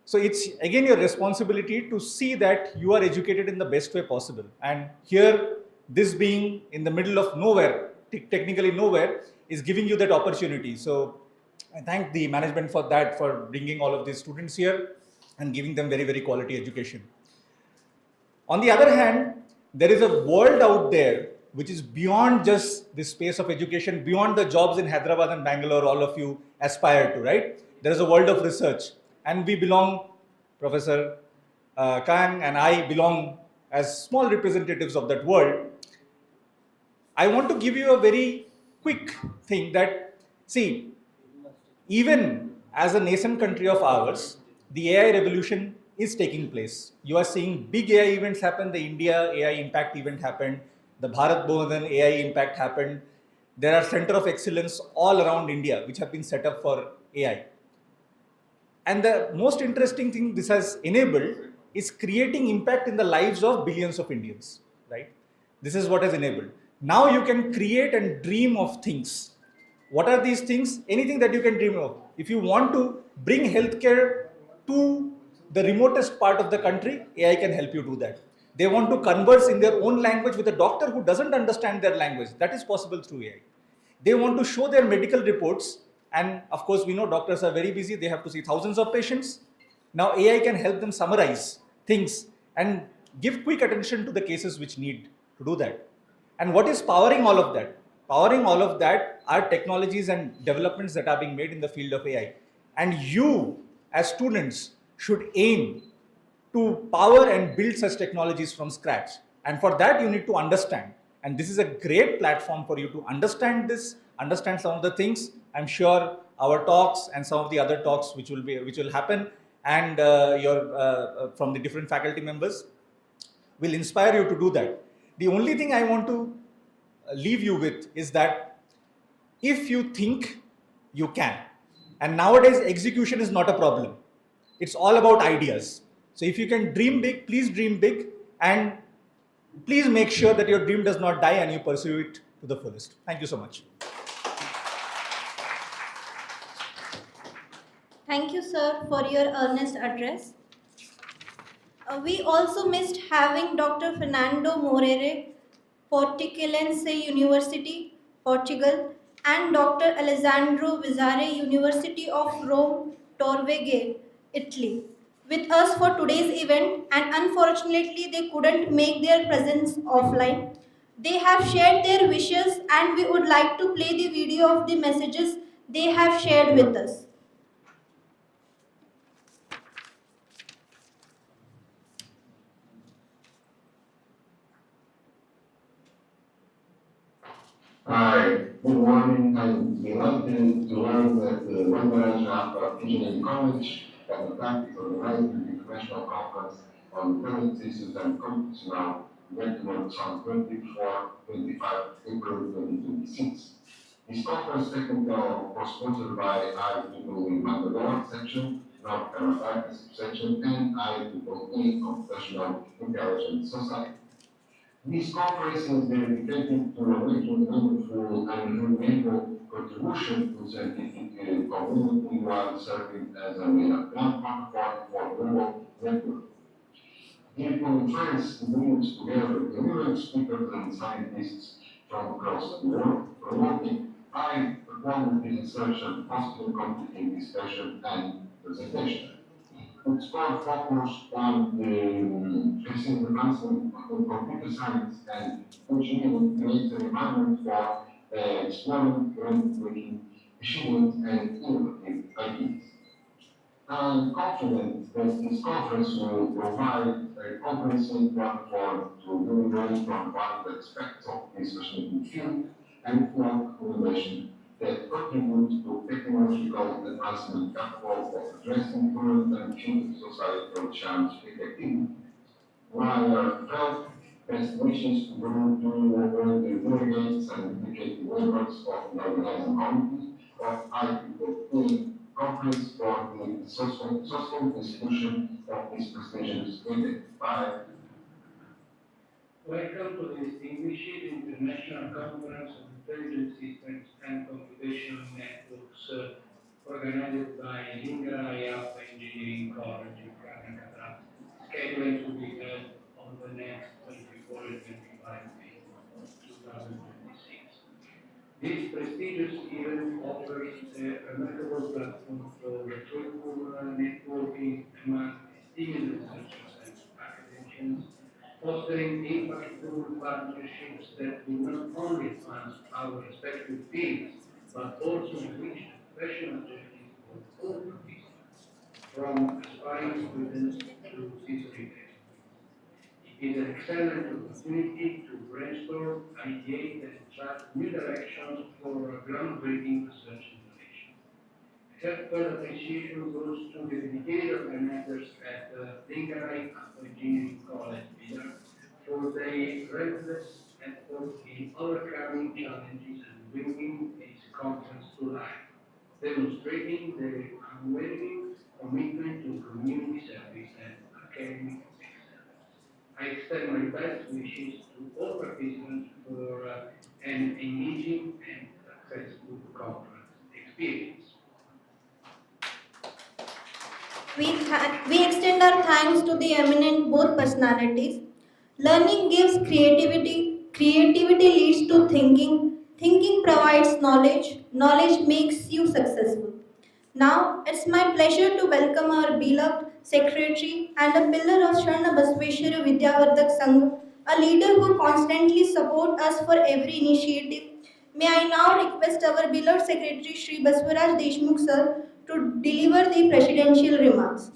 So it's again your responsibility to see that you are educated in the best way possible. And here, this being in the middle of nowhere, technically nowhere, is giving you that opportunity. So I thank the management for that, for bringing all of these students here and giving them very, very quality education. On the other hand, there is a world out there which is beyond just the space of education, beyond the jobs in Hyderabad and Bangalore all of you aspire to, right? There is a world of research. And we belong, Professor Kang and I belong as small representatives of that world. I want to give you a very quick thing that, see, even as a nascent country of ours, the AI revolution is taking place. You are seeing big AI events happen. The India AI Impact event happened. The Bharat Bhodan AI Impact happened. There are center of excellence all around India which have been set up for AI. And the most interesting thing this has enabled is creating impact in the lives of billions of Indians, right? This is what has enabled. Now you can create and dream of things. What are these things? Anything that you can dream of. If you want to bring healthcare to the remotest part of the country, AI can help you do that. They want to converse in their own language with a doctor who doesn't understand their language. That is possible through AI. They want to show their medical reports. And of course, we know doctors are very busy. They have to see thousands of patients. Now AI can help them summarize things and give quick attention to the cases which need to do that. And what is powering all of that? Powering all of that are technologies and developments that are being made in the field of AI. And you, as students, should aim to power and build such technologies from scratch. And for that, you need to understand. And this is a great platform for you to understand this, understand some of the things. I'm sure our talks and some of the other talks which will happen and from the different faculty members will inspire you to do that. The only thing I want to leave you with is that if you think, you can. And nowadays, execution is not a problem. It's all about ideas. So if you can dream big, please dream big, and please make sure that your dream does not die and you pursue it to the fullest. Thank you so much. Thank you, sir, for your earnest address. We also missed having Dr. Fernando Moreira, Porticalense University, Portugal, and Dr. Alessandro Vizzare, University of Rome, Torveghe, Italy, with us for today's event, and unfortunately they couldn't make their presence offline. They have shared their wishes and we would like to play the video of the messages they have shared with us. Hi, good morning. I'm delighted to learn that the members of Engineering College and the faculty organizing the international conference on Felicitations and Computational networks on 24-25 April 2026. This conference technical was sponsored by IEEE Bangalore section, North Carolina section, and IEEE Computational Intelligence Society. This conference is dedicated to making meaningful and renewable contribution to scientific community while serving as a platform for global network. Deep conference brings together the real speakers and scientists from across the world, promoting high quality research and fostering competent discussion and presentation. Its core focus on the recent advancement in computer science and engineering creates an environment for exploring, groundbreaking, achievements, and innovative ideas. I'm confident that this conference will provide a comprehensive platform to learn from wide aspects of this fascinating field and for innovation that contribute to technological advancement capable of addressing current and future societal challenges effectively. My felt best wishes to all the delegates and dedicated members of the organizing committee of IPOA conference for the successful execution of this prestigious event. Bye. Welcome to the distinguished International Conference on Intelligent Systems and Computational Networks organized by Lingara Engineering College in Canada, scheduled to be held on the next 24 and 25 May 2026. This prestigious event offers a remarkable platform for fruitful networking among distinguished researchers and academicians, fostering impactful partnerships that will not only advance our respective fields, but also enrich the professional journeys of all participants, from aspiring students to history experts. It is an excellent opportunity to brainstorm, ideate, and chart new directions for groundbreaking research innovation. Heartfelt appreciation goes to the dedicated organizers at Lingara Engineering College, Bidar, for their relentless effort in overcoming challenges and bringing this conference to life, demonstrating their unwavering commitment to community service and academic excellence. I extend my best wishes to all participants for an engaging and successful conference experience. We extend our thanks to the eminent both personalities. Learning gives creativity leads to thinking, thinking provides knowledge, knowledge makes you successful. Now, it's my pleasure to welcome our beloved secretary and a pillar of Sharna Basveshwara Vidyavardak Sangh, a leader who constantly supports us for every initiative. May I now request our beloved secretary Shri Baswaraj Deshmukh sir to deliver the presidential remarks.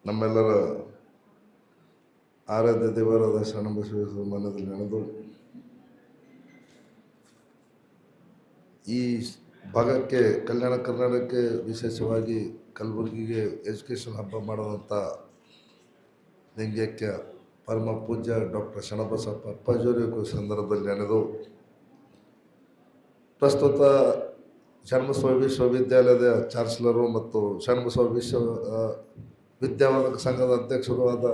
ನಮ್ಮೆಲ್ಲರ ಆರಾಧ್ಯ ದೇವರಾದ ಶರಣಬಸವೇಶ್ವರ ಮನದಲ್ಲಿ ನೆನೆದು ಈ ಭಾಗಕ್ಕೆ ಕಲ್ಯಾಣ ಕರ್ನಾಟಕಕ್ಕೆ ವಿಶೇಷವಾಗಿ ಕಲಬುರಗಿಗೆ education ಹಬ್ಬ ಮಾಡುವಂಥ ಲಿಂಗೈಕ್ಯ ಪರಮ ಪೂಜ್ಯ ಡಾಕ್ಟರ್ ಶರಣಬಸಪ್ಪ ಅಪ್ಪಾಜಿಯವರ ಸಂದರ್ಭದಲ್ಲಿ ನೆನೆದು ಪ್ರಸ್ತುತ ಶರಣಬಸವ ವಿಶ್ವವಿದ್ಯಾಲಯದ ಚಾನ್ಸಲರು ಮತ್ತು ಶರಣಬಸವ ವಿದ್ಯಾವರ್ಧಕ ಸಂಘದ ಅಧ್ಯಕ್ಷರು ಆದ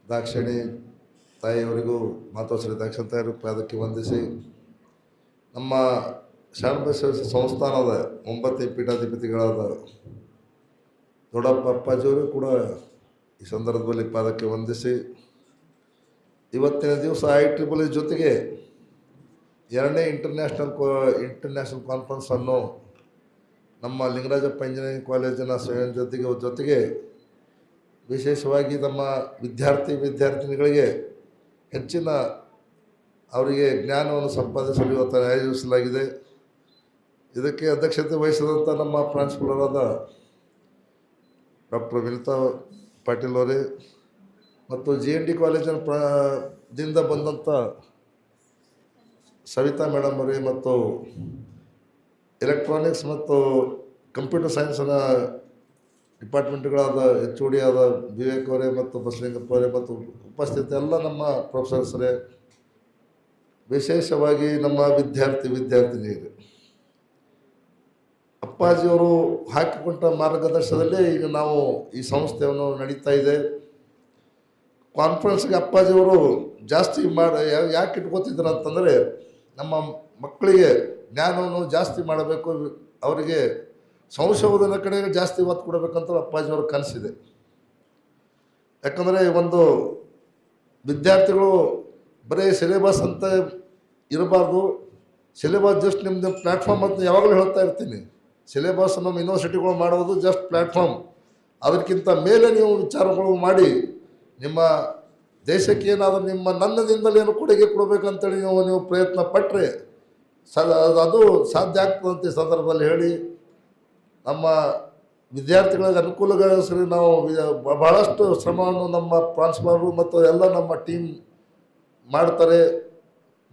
ದಾಕ್ಷಿಣಿ ತಾಯಿಯವರಿಗೂ ಮಾತೋಶ್ರೀ ದಾಕ್ಷಿಣಿ ತಾಯಿಯವರು ಪಾದಕ್ಕೆ ವಂದಿಸಿ ನಮ್ಮ ಶರಣಬಸವ ಸಂಸ್ಥಾನದ 9 ಪೀಠಾಧಿಪತಿಗಳಾದ ದೊಡ್ಡಪ್ಪ ಅಪ್ಪಾಜಿಯವರು ಕೂಡ ಈ ಸಂದರ್ಭದಲ್ಲಿ ಪಾದಕ್ಕೆ ವಂದಿಸಿ ಇವತ್ತಿನ ದಿವಸ IEEE ಜೊತೆಗೆ 2ನೇ ಇಂಟರ್ನ್ಯಾಷನಲ್ ಕಾನ್ಫರೆನ್ಸನ್ನು ನಮ್ಮ ಲಿಂಗರಾಜಪ್ಪ ಇಂಜಿನಿಯರಿಂಗ್ ಕಾಲೇಜಿನ ಜೊತೆಗೆ ವಿಶೇಷವಾಗಿ ನಮ್ಮ ವಿದ್ಯಾರ್ಥಿನಿಗಳಿಗೆ ಹೆಚ್ಚಿನ ಅವರಿಗೆ ಜ್ಞಾನವನ್ನು ಸಂಪಾದಿಸಲು ಇವತ್ತು ಆಯೋಜಿಸಲಾಗಿದೆ. ಇದಕ್ಕೆ ಅಧ್ಯಕ್ಷತೆ ವಹಿಸಿದಂಥ ನಮ್ಮ ಪ್ರಾಂಶುಪಾಲರಾದ ಡಾಕ್ಟರ್ ವಿನಿತಾ ಪಾಟೀಲ್ ಅವರೇ ಮತ್ತು GND ಕಾಲೇಜಿನ ದಿಂದ ಬಂದಂಥ ಸವಿತಾ ಮೇಡಮ್ ಅವರೇ ಮತ್ತು ಎಲೆಕ್ಟ್ರಾನಿಕ್ಸ್ ಮತ್ತು ಕಂಪ್ಯೂಟರ್ ಸೈನ್ಸ್ನ ಡಿಪಾರ್ಟ್ಮೆಂಟ್ಗಳಾದ HOD ಆದ ವಿವೇಕ್ ಅವರೇ ಮತ್ತು ಬಸಲಿಂಗಪ್ಪ ಅವರೇ ಮತ್ತು ಉಪಸ್ಥಿತ ಎಲ್ಲ ನಮ್ಮ ಪ್ರೊಫೆಸರ್ಸರೇ, ವಿಶೇಷವಾಗಿ ನಮ್ಮ ವಿದ್ಯಾರ್ಥಿನಿಯರು, ಅಪ್ಪಾಜಿಯವರು ಹಾಕಿಕೊಟ್ಟ ಮಾರ್ಗದರ್ಶನದಲ್ಲಿ ಈಗ ನಾವು ಈ ಸಂಸ್ಥೆಯನ್ನು ನಡೀತಾ ಇದೆ. ಕಾನ್ಫರೆನ್ಸ್ಗೆ ಅಪ್ಪಾಜಿಯವರು ಜಾಸ್ತಿ ಯಾಕೆ ಇಟ್ಕೋತಿದ್ರು ಅಂತಂದರೆ ನಮ್ಮ ಮಕ್ಕಳಿಗೆ ಜ್ಞಾನವನ್ನು ಜಾಸ್ತಿ ಮಾಡಬೇಕು, ಅವರಿಗೆ ಸಂಶೋಧನೆ ಕಡೆಗೆ ಜಾಸ್ತಿ ಒತ್ತು ಕೊಡಬೇಕಂತ ಅಪ್ಪಾಜಿಯವ್ರ ಕನಸಿದೆ. ಯಾಕಂದರೆ ಒಂದು ವಿದ್ಯಾರ್ಥಿಗಳು ಬರೀ ಸಿಲೆಬಸ್ ಅಂತ ಇರಬಾರ್ದು. ಸಿಲೆಬಸ್ ಜಸ್ಟ್ ನಿಮ್ಮದು ಪ್ಲ್ಯಾಟ್ಫಾರ್ಮ್ ಅಂತ ಯಾವಾಗಲೂ ಹೇಳ್ತಾ ಇರ್ತೀನಿ. ಸಿಲೆಬಸ್ ನಮ್ಮ ಯೂನಿವರ್ಸಿಟಿಗಳು ಮಾಡೋದು ಜಸ್ಟ್ ಪ್ಲ್ಯಾಟ್ಫಾರ್ಮ್. ಅದಕ್ಕಿಂತ ಮೇಲೆ ನೀವು ವಿಚಾರಗಳು ಮಾಡಿ ನಿಮ್ಮ ದೇಶಕ್ಕೆ ಏನಾದರೂ ನನ್ನದಿಂದಲೇ ಏನು ಕೊಡುಗೆ ಕೊಡಬೇಕಂತೇಳಿ ನೀವು ಪ್ರಯತ್ನ ಪಟ್ಟರೆ ಅದು ಸಾಧ್ಯ ಆಗ್ತದಂತೆ ಸಂದರ್ಭದಲ್ಲಿ ಹೇಳಿ ನಮ್ಮ ವಿದ್ಯಾರ್ಥಿಗಳಿಗೆ ಅನುಕೂಲಗೋಸ್ಕರ ನಾವು ಬಹಳಷ್ಟು ಶ್ರಮವನ್ನು ನಮ್ಮ ಪ್ರಾಂಶುಪಾಲರು ಮತ್ತು ಎಲ್ಲ ನಮ್ಮ ಟೀಮ್ ಮಾಡ್ತಾರೆ.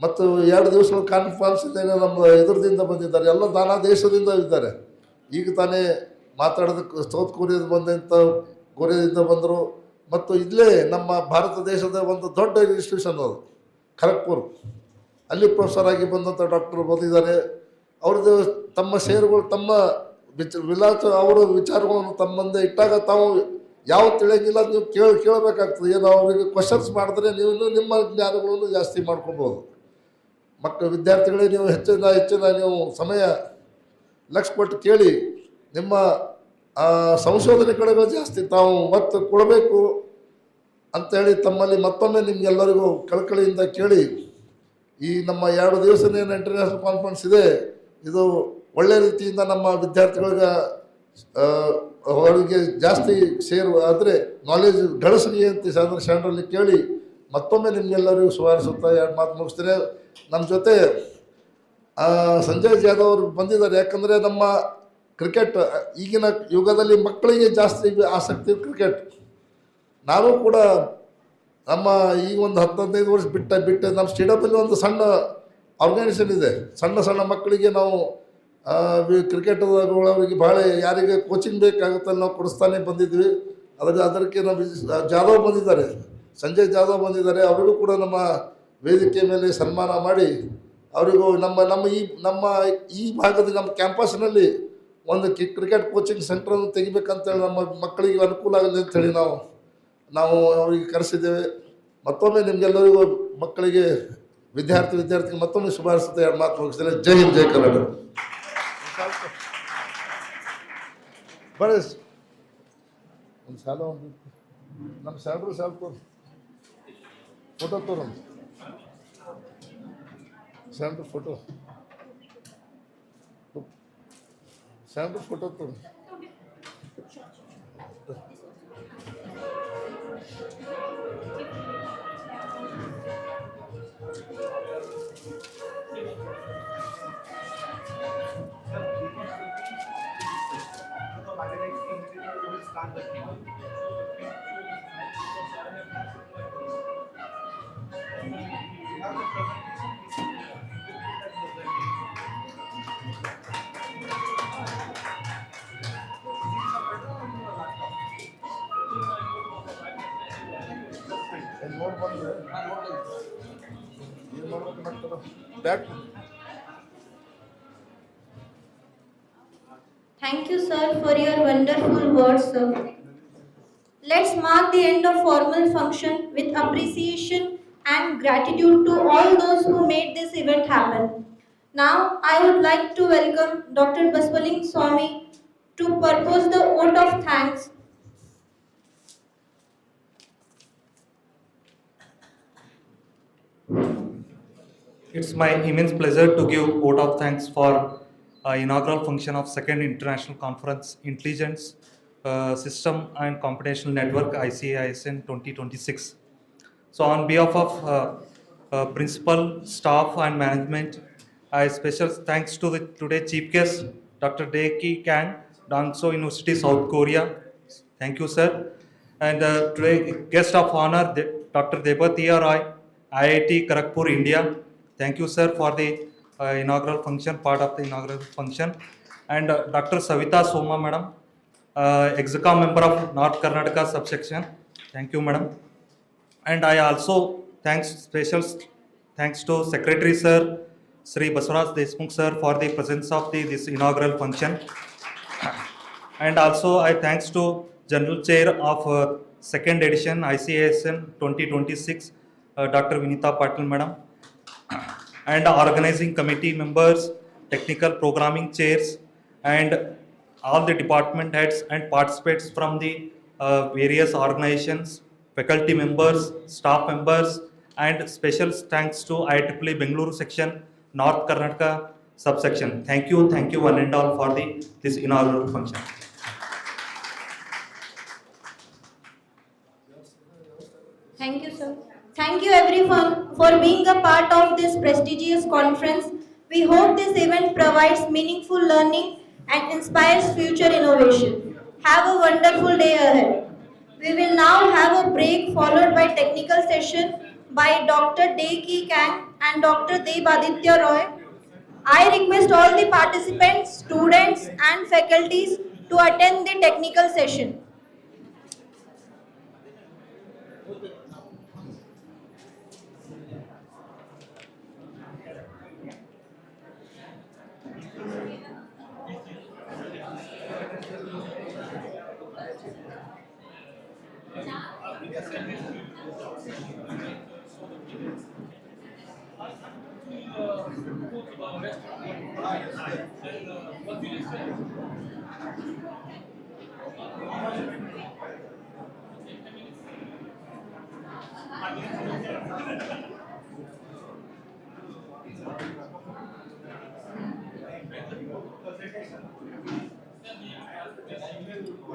ಮತ್ತು 2 ದಿವಸಗಳ ಕಾನ್ಫರೆನ್ಸ್ ಇದ್ದಾಗ ನಮ್ಮ ಎದುರದಿಂದ ಬಂದಿದ್ದಾರೆ, ಎಲ್ಲ ನಾನಾ ದೇಶದಿಂದ ಇದ್ದಾರೆ. ಈಗ ತಾನೇ ಮಾತಾಡೋದಕ್ಕೆ ಸೌತ್ ಕೊರಿಯಾದಿಂದ ಬಂದರು. ಮತ್ತು ಇಲ್ಲೇ ನಮ್ಮ ಭಾರತ ದೇಶದ ಒಂದು ದೊಡ್ಡ ಇನ್ಸ್ಟಿಟ್ಯೂಷನ್ ಅದು ಖರಗ್ಪುರ್, ಅಲ್ಲಿ ಪ್ರೊಫೆಸರ್ ಆಗಿ ಬಂದಂಥ ಡಾಕ್ಟರ್ ಬಂದಿದ್ದಾರೆ. ಅವ್ರದ್ದು ತಮ್ಮ ಷೇರುಗಳು ತಮ್ಮ ಅವರ ವಿಚಾರಗಳನ್ನು ತಮ್ಮ ಮುಂದೆ ಇಟ್ಟಾಗ ತಾವು ಯಾವ ತಿಳಿಯಂಗಿಲ್ಲ, ನೀವು ಕೇಳಬೇಕಾಗ್ತದೆ. ಏನು ಅವರಿಗೆ ಕ್ವಶನ್ಸ್ ಮಾಡಿದ್ರೆ ನೀವು ನಿಮ್ಮ ಜ್ಞಾನಗಳನ್ನು ಜಾಸ್ತಿ ಮಾಡ್ಕೊಬೋದು. ವಿದ್ಯಾರ್ಥಿಗಳೇ ನೀವು ಹೆಚ್ಚಿನ ನೀವು ಸಮಯ ಲಕ್ಷ್ಯ ಕೊಟ್ಟು ಕೇಳಿ, ನಿಮ್ಮ ಸಂಶೋಧನೆ ಕಡೆಗಳು ಜಾಸ್ತಿ ತಾವು ಒತ್ತು ಕೊಡಬೇಕು ಅಂಥೇಳಿ ತಮ್ಮಲ್ಲಿ ಮತ್ತೊಮ್ಮೆ ನಿಮಗೆಲ್ಲರಿಗೂ ಕಳಕಳಿಯಿಂದ ಕೇಳಿ, ಈ ನಮ್ಮ 2 ದಿವಸದ ಇಂಟರ್ನ್ಯಾಷನಲ್ ಕಾನ್ಫರೆನ್ಸ್ ಇದೆ, ಇದು ಒಳ್ಳೆಯ ರೀತಿಯಿಂದ ನಮ್ಮ ವಿದ್ಯಾರ್ಥಿಗಳಿಗೆ ಅವರಿಗೆ ಜಾಸ್ತಿ ಆದರೆ ನಾಲೆಜ್ ಗಳಿಸಲಿ ಅಂತ ಶಾಂಡ್ರಲ್ಲಿ ಕೇಳಿ ಮತ್ತೊಮ್ಮೆ ನಿಮಗೆಲ್ಲರಿಗೂ ಸುಧಾರಿಸುತ್ತಾ 2 ಮಾತು ಮುಗಿಸ್ತಾರೆ. ನಮ್ಮ ಜೊತೆ ಸಂಜಯ್ ಜಾಧವ್ ಅವರು ಬಂದಿದ್ದಾರೆ. ಯಾಕಂದರೆ ನಮ್ಮ ಕ್ರಿಕೆಟ್ ಈಗಿನ ಯುಗದಲ್ಲಿ ಮಕ್ಕಳಿಗೆ ಜಾಸ್ತಿ ಆಸಕ್ತಿ ಕ್ರಿಕೆಟ್. ನಾನು ಕೂಡ ನಮ್ಮ ಈಗ ಒಂದು 10-15 ವರ್ಷ ಬಿಟ್ಟೆ ನಮ್ಮ ಸ್ಟೇಡಿಯಮಲ್ಲಿ ಒಂದು ಸಣ್ಣ ಆರ್ಗನೈಸೇಷನ್ ಇದೆ. ಸಣ್ಣ ಮಕ್ಕಳಿಗೆ ನಾವು ಕ್ರಿಕೆಟ್ ಅವರಿಗೆ ಭಾಳ ಯಾರಿಗೆ ಕೋಚಿಂಗ್ ಬೇಕಾಗುತ್ತಲ್ಲ ನಾವು ಕೊಡಿಸ್ತಾನೆ ಬಂದಿದ್ವಿ. ಅದಕ್ಕೆ ನಮ್ಮ ಜಾಧವ್ ಬಂದಿದ್ದಾರೆ, ಸಂಜಯ್ ಜಾಧವ್ ಬಂದಿದ್ದಾರೆ. ಅವರಿಗೂ ಕೂಡ ನಮ್ಮ ವೇದಿಕೆ ಮೇಲೆ ಸನ್ಮಾನ ಮಾಡಿ ಅವರಿಗೂ ನಮ್ಮ ಈ ಭಾಗದ ನಮ್ಮ ಕ್ಯಾಂಪಸ್ನಲ್ಲಿ ಒಂದು ಕ್ರಿಕೆಟ್ ಕೋಚಿಂಗ್ ಸೆಂಟ್ರನ್ನು ತೆಗಿಬೇಕಂತೇಳಿ ನಮ್ಮ ಮಕ್ಕಳಿಗೆ ಅನುಕೂಲ ಆಗಲಿ ಅಂಥೇಳಿ ನಾವು ಅವರಿಗೆ ಕರೆಸಿದ್ದೇವೆ. ಮತ್ತೊಮ್ಮೆ ನಿಮಗೆಲ್ಲರಿಗೂ ಮಕ್ಕಳಿಗೆ ವಿದ್ಯಾರ್ಥಿಗೆ ಮತ್ತೊಮ್ಮೆ ಶುಭಾಶಿಸುತ್ತೆ. 2 ಮಾತು ಮುಗಿಸ್ತೇನೆ. ಜೈ ಹಿಂದ್, ಜೈ ಕರ್ನಾಟಕ. ಬರೀ ಒಂದು ಸಾಲ ನಮ್ಮ ಸ್ಯಾಲ್ರಿ ಫೋಟೋ ತೋರಮ್ಮ, ಸ್ಯಾಲ್ರಿ ಫೋಟೋ ತೋರಿ. Thank you, sir, for your wonderful words, sir. Let's mark the end of formal function with appreciation and gratitude to all those who made this event happen. Now, I would like to welcome Dr. Baswaling Swami to purpose the vote of thanks. It's my immense pleasure to give vote of thanks for inaugural function of second international conference Intelligence System and Computational Network ICISCN 2026. So on behalf of principal, staff and management, I special thanks to the today chief guest Dr. Daeki Kang, Dangso University, South Korea. Thank you, sir. And today guest of honor Dr. Debatiya Roy, IIT Kharagpur, India. Thank you, sir, for the inaugural function, part of the inaugural function. And Dr. Savita Soma, madam, Executive member of North Karnataka subsection. Thank you, madam. And I also special thanks to Secretary, sir, Sri Basuraj Deshmukh, sir, for the presence of this inaugural function. And also I thanks to General Chair of second edition ICISCN 2026, Dr. Vinita Patil, madam. And organizing committee members, technical programming chairs, and all the department heads and participants from the various organizations, faculty members, staff members, and special thanks to IEEE Bengaluru section, North Karnataka subsection. Thank you one and all for this inaugural function. Thank you, sir. Thank you, everyone, for being a part of this prestigious conference. We hope this event provides meaningful learning and inspires future innovation. Have a wonderful day ahead. We will now have a break followed by technical session by Dr. De Ki Kang and Dr. Deb Aditya Roy. I request all the participants, students and faculties to attend the technical session.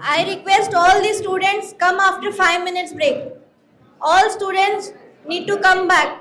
I request all the students come after 5 minutes break. All students need to come back.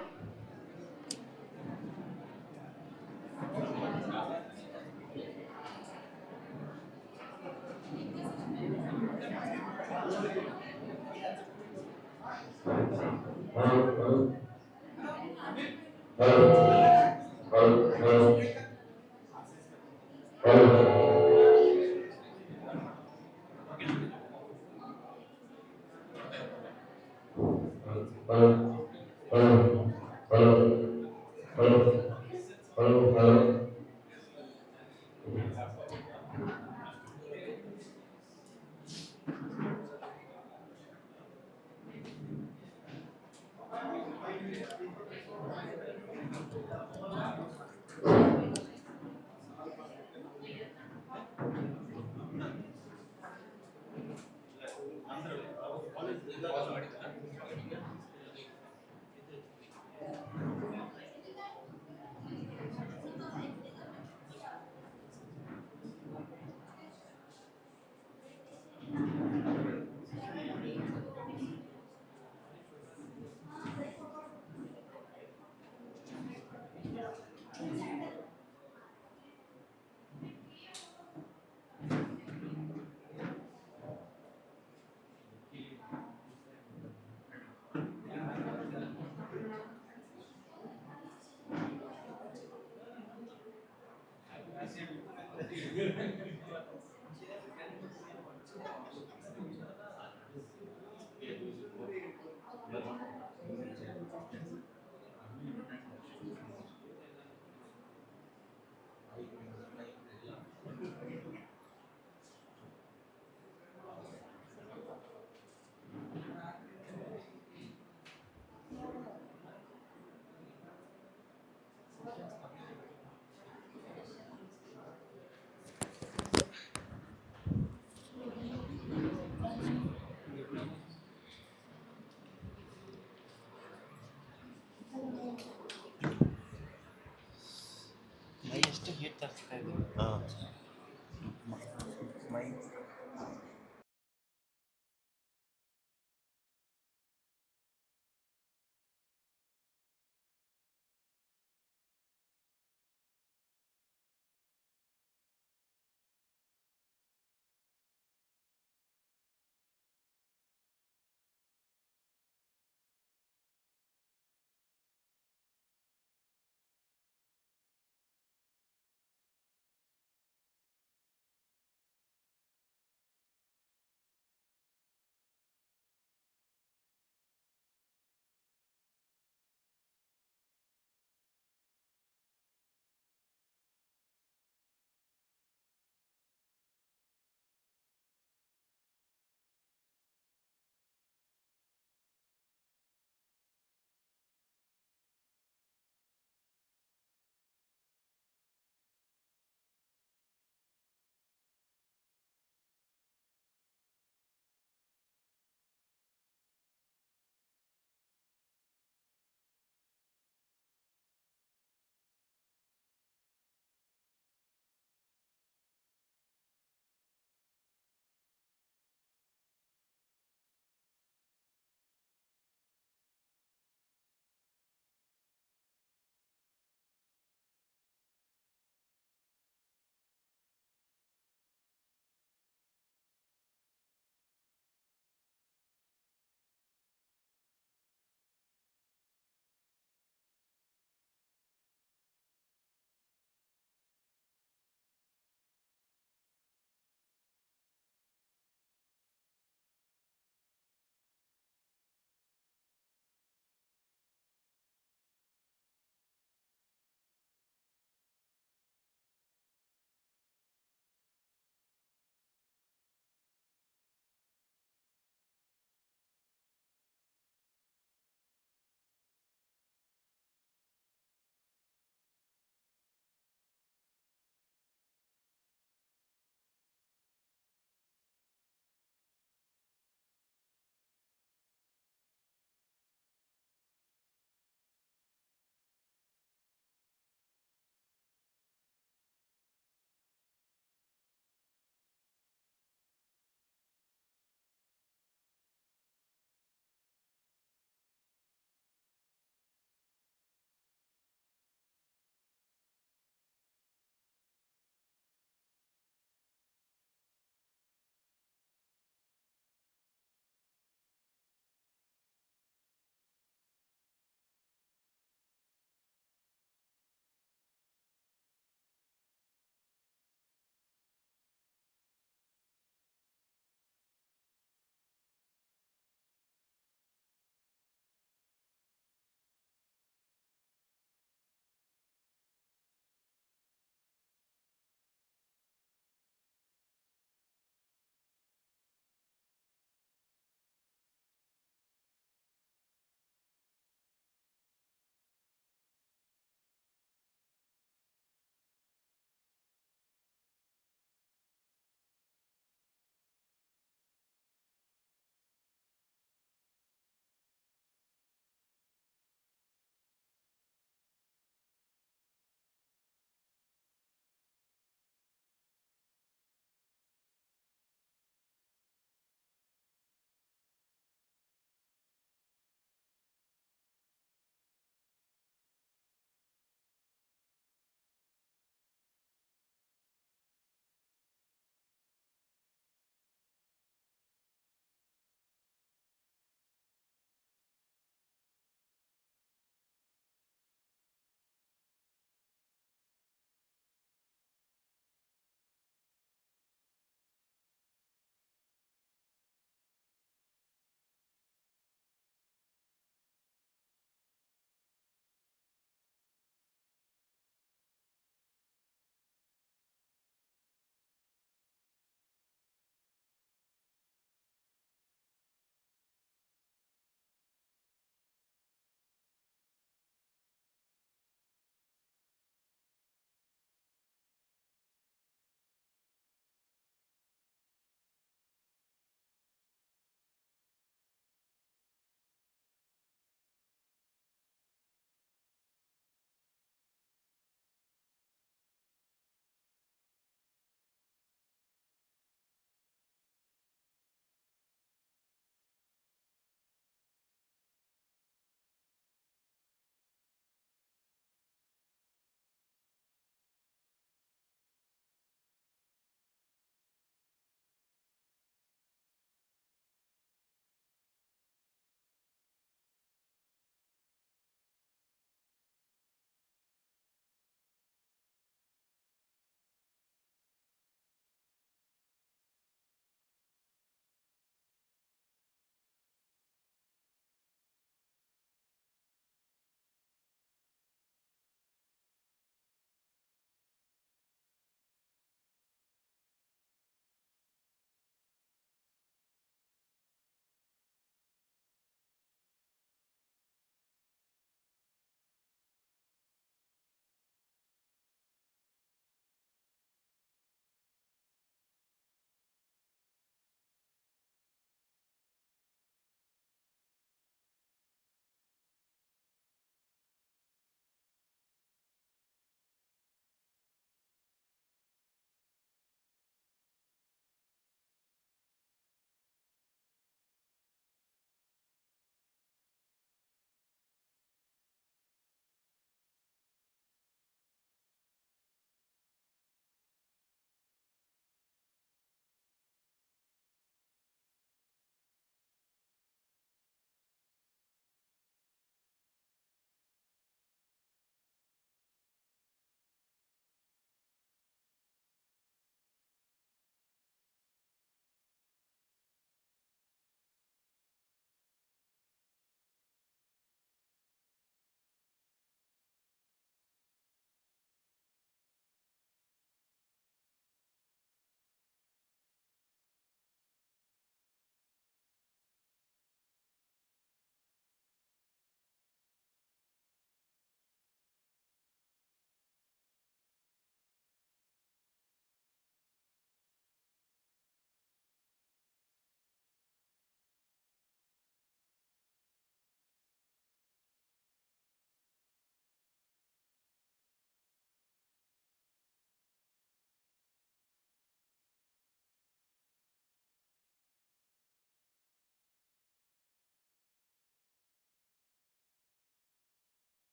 ಎಷ್ಟು heat ತರಿಸ್ತಾ ಇದೆ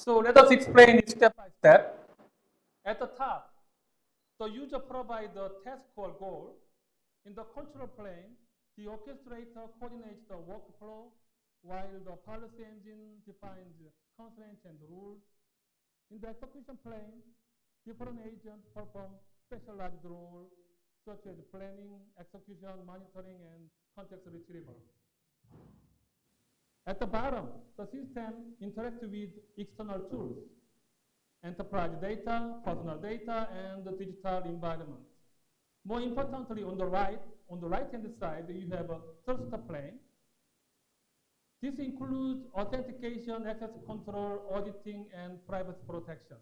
So let us explain it step by step. At the top, the user provides the task or goal. In the control plane, the orchestrator coordinates the workflow, while the policy engine defines constraints and rules. In the execution plane, different agents perform specialized roles such as planning, execution, monitoring, and context retrieval. At the bottom, the system interacts with external tools, enterprise data, personal data, and the digital environment. More importantly, on the right-hand side, you have a thruster plane. This includes authentication, access control, auditing, and privacy protection.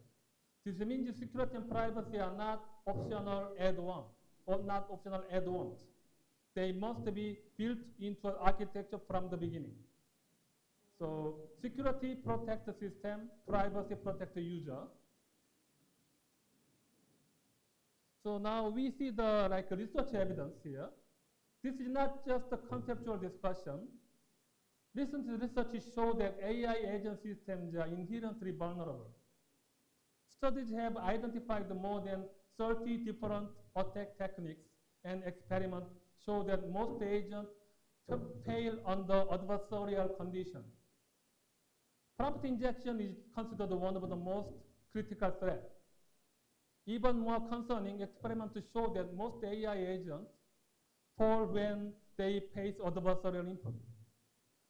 This means security and privacy are not optional add-ons or not optional add-ons. They must be built into architecture from the beginning. So security protects the system, privacy protects the user. So now we see the research evidence here. This is not just a conceptual discussion. Recent research shows that AI agent systems are inherently vulnerable. Studies have identified more than 30 different attack techniques, and experiments show that most agents fail under adversarial conditions. Prompt injection is considered one of the most critical threats. Even more concerning, experiments show that most AI agents fall when they face adversarial input.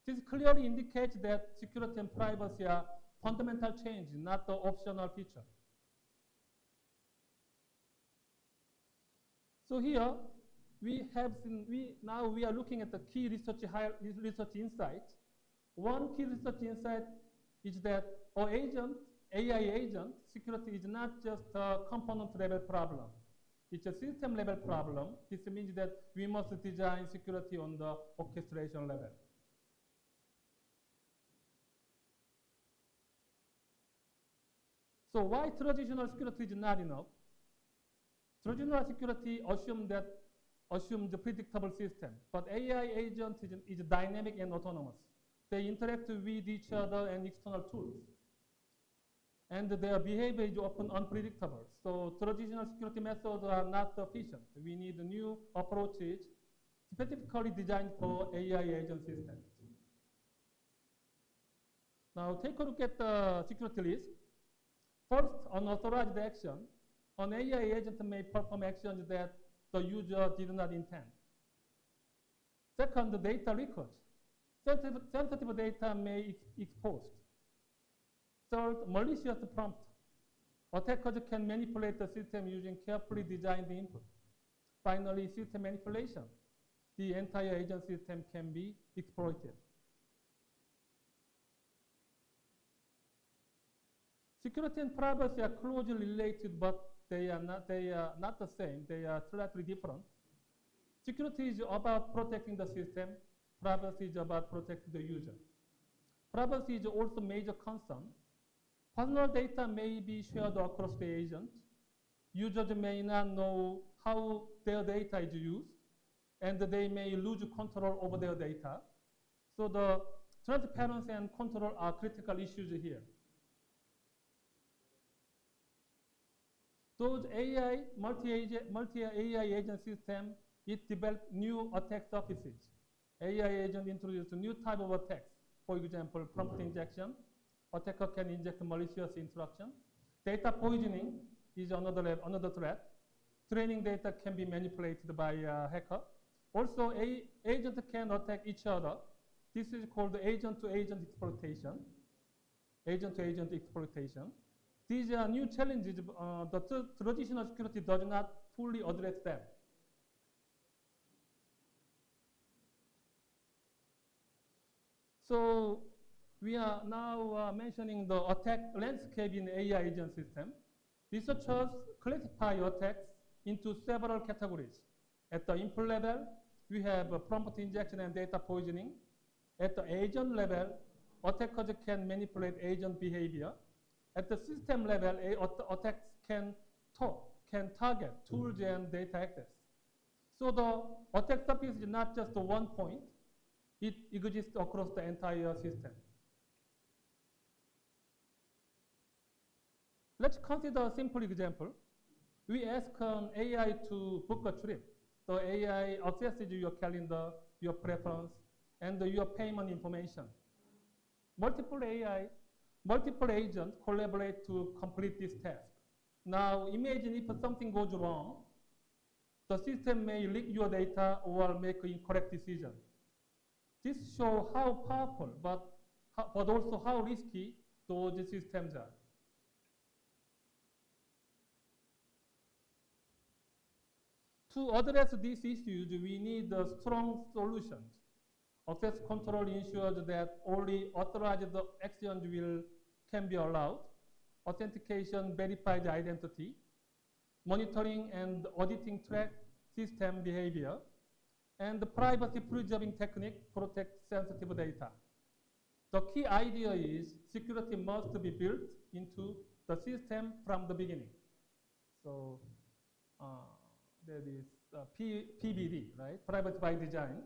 This clearly indicates that security and privacy are fundamental change, not the optional feature. So here we have seen, now we are looking at the key research insights. One key research insight is that AI agent security is not just a component level problem. It's a system level problem. This means that we must design security on the orchestration level. So why traditional security is not enough? Traditional security assumes the predictable system, but AI agent is dynamic and autonomous. They interact with each other and external tools. And their behavior is often unpredictable. So traditional security methods are not sufficient. We need new approaches specifically designed for AI agent systems. Now take a look at the security list. First, unauthorized action. An AI agent may perform actions that the user did not intend. Second, data leakage. Sensitive data may be exposed. Third, malicious prompt. Attackers can manipulate the system using carefully designed input. Finally, system manipulation. The entire agent system can be exploited. Security and privacy are closely related, but they are not the same. They are slightly different. Security is about protecting the system. Privacy is about protecting the user. Privacy is also a major concern. Personal data may be shared across the agent. Users may not know how their data is used, and they may lose control over their data. So the transparency and control are critical issues here. Those multi-AI agent system, it developed new attack surfaces. AI agent introduced a new type of attacks. For example, prompt injection. Attacker can inject malicious instruction. Data poisoning is another threat. Training data can be manipulated by a hacker. Also, agents can attack each other. This is called agent-to-agent exploitation. Agent-to-agent exploitation. These are new challenges. The traditional security does not fully address them. So we are now mentioning the attack landscape in AI agent system. Researchers classify attacks into several categories. At the input level, we have prompt injection and data poisoning. At the agent level, attackers can manipulate agent behavior. At the system level, attacks can target tools and data access. So the attack surface is not just one point. It exists across the entire system. Let's consider a simple example. We ask an AI to book a trip. The AI assesses your calendar, your preference, and your payment information. Multiple agents collaborate to complete this task. Now imagine if something goes wrong, the system may leak your data or make incorrect decision. This shows how powerful, but also how risky those systems are. To address these issues, we need strong solutions. Access control ensures that only authorized actions can be allowed. Authentication verifies identity. Monitoring and auditing track system behavior. And the privacy preserving technique protects sensitive data. The key idea is security must be built into the system from the beginning. So that is PBD, right? Privacy by design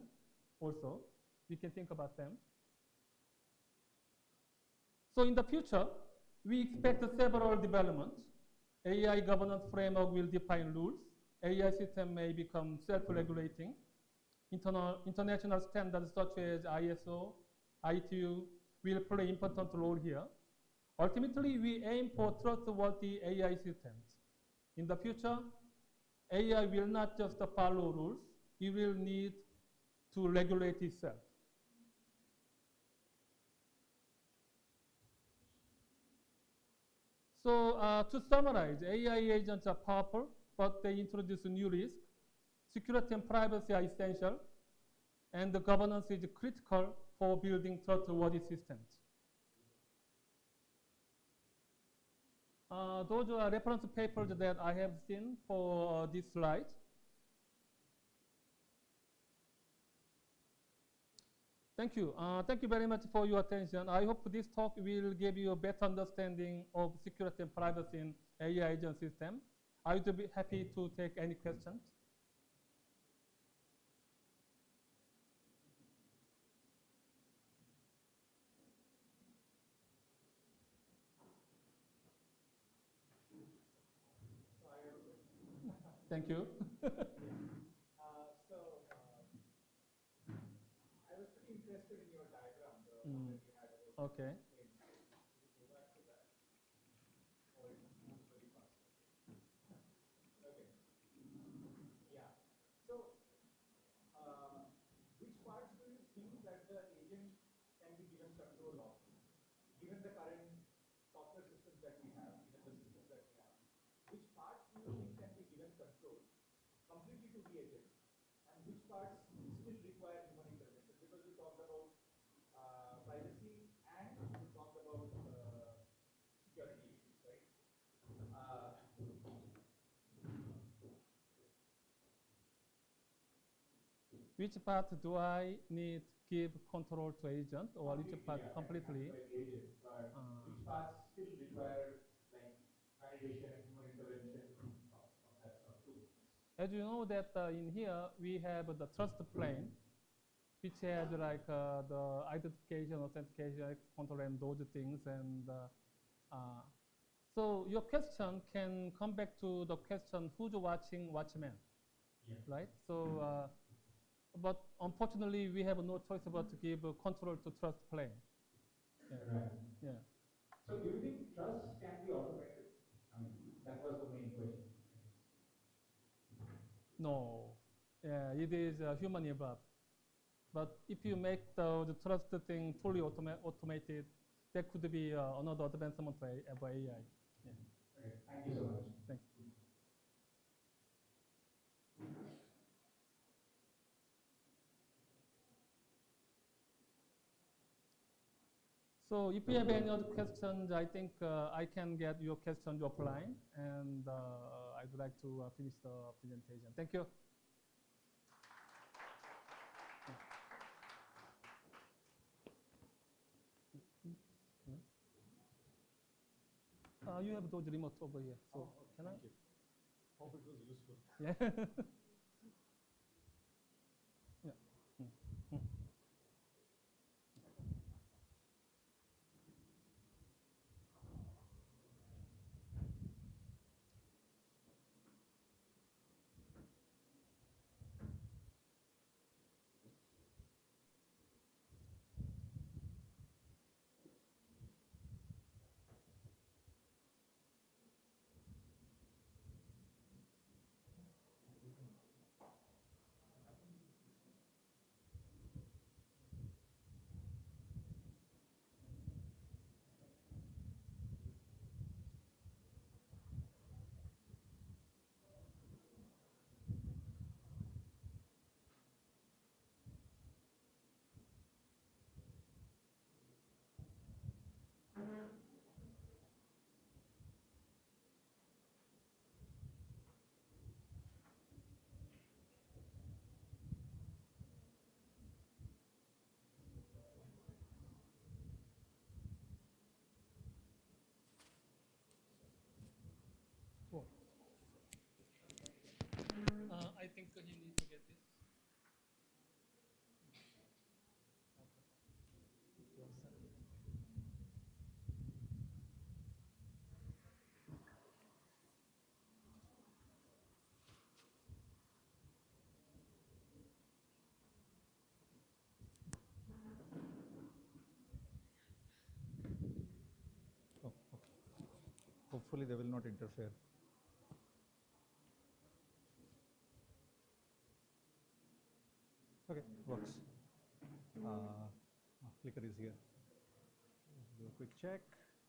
also. We can think about them. So in the future, we expect several developments. AI governance framework will define rules. AI system may become self-regulating. International standards such as ISO, ITU will play important role here. Ultimately, we aim for trustworthy AI systems. In the future, AI will not just follow rules, it will need to regulate itself. So to summarize, AI agents are powerful, but they introduce new risks. Security and privacy are essential, and the governance is critical for building trustworthy systems. Those are reference papers that I have seen for this slide. Thank you. Thank you very much for your attention. I hope this talk will give you a better understanding of security and privacy in AI agent system. I would be happy to take any questions. Thank you. I was pretty interested in your diagram, the one that you had about Okay. planes. Go back to that. Or it moves very fast. Okay. Yeah. So, which parts do you think that the agent can be given control of? Given the current software systems that we have, given the systems that we have, which parts do you think can be given control completely to the agent? And which parts still require human intervention? Because you talked about privacy and you talked about security issues, right? Which part do I need give control to agent, or which part completely? Agent, but which parts still require like validation and human intervention of that stuff too? As you know that in here we have the trust plane, which has like the identification, authentication, access control, and those things. And so your question can come back to the question: who's watching Watchmen? Yeah. Right. So, but unfortunately, we have no choice but to give control to trust plane. Yeah. Right. Yeah. So do you think trust can be automated? I mean, that was the main question. No. Yeah, it is human involved. But if you make the trust thing fully automated, there could be another advancement of AI. Yeah. Okay. Thank you so much. Thank you. So if you have any other questions, I think I can get your questions offline, and I would like to finish the presentation. Thank you. You have those remote over here. So can Thank you. Hope it was useful. Yeah. Yeah. think he needs to get this. Oh, okay. Hopefully they will not interfere. Okay, works. Clicker is here. Do a quick check.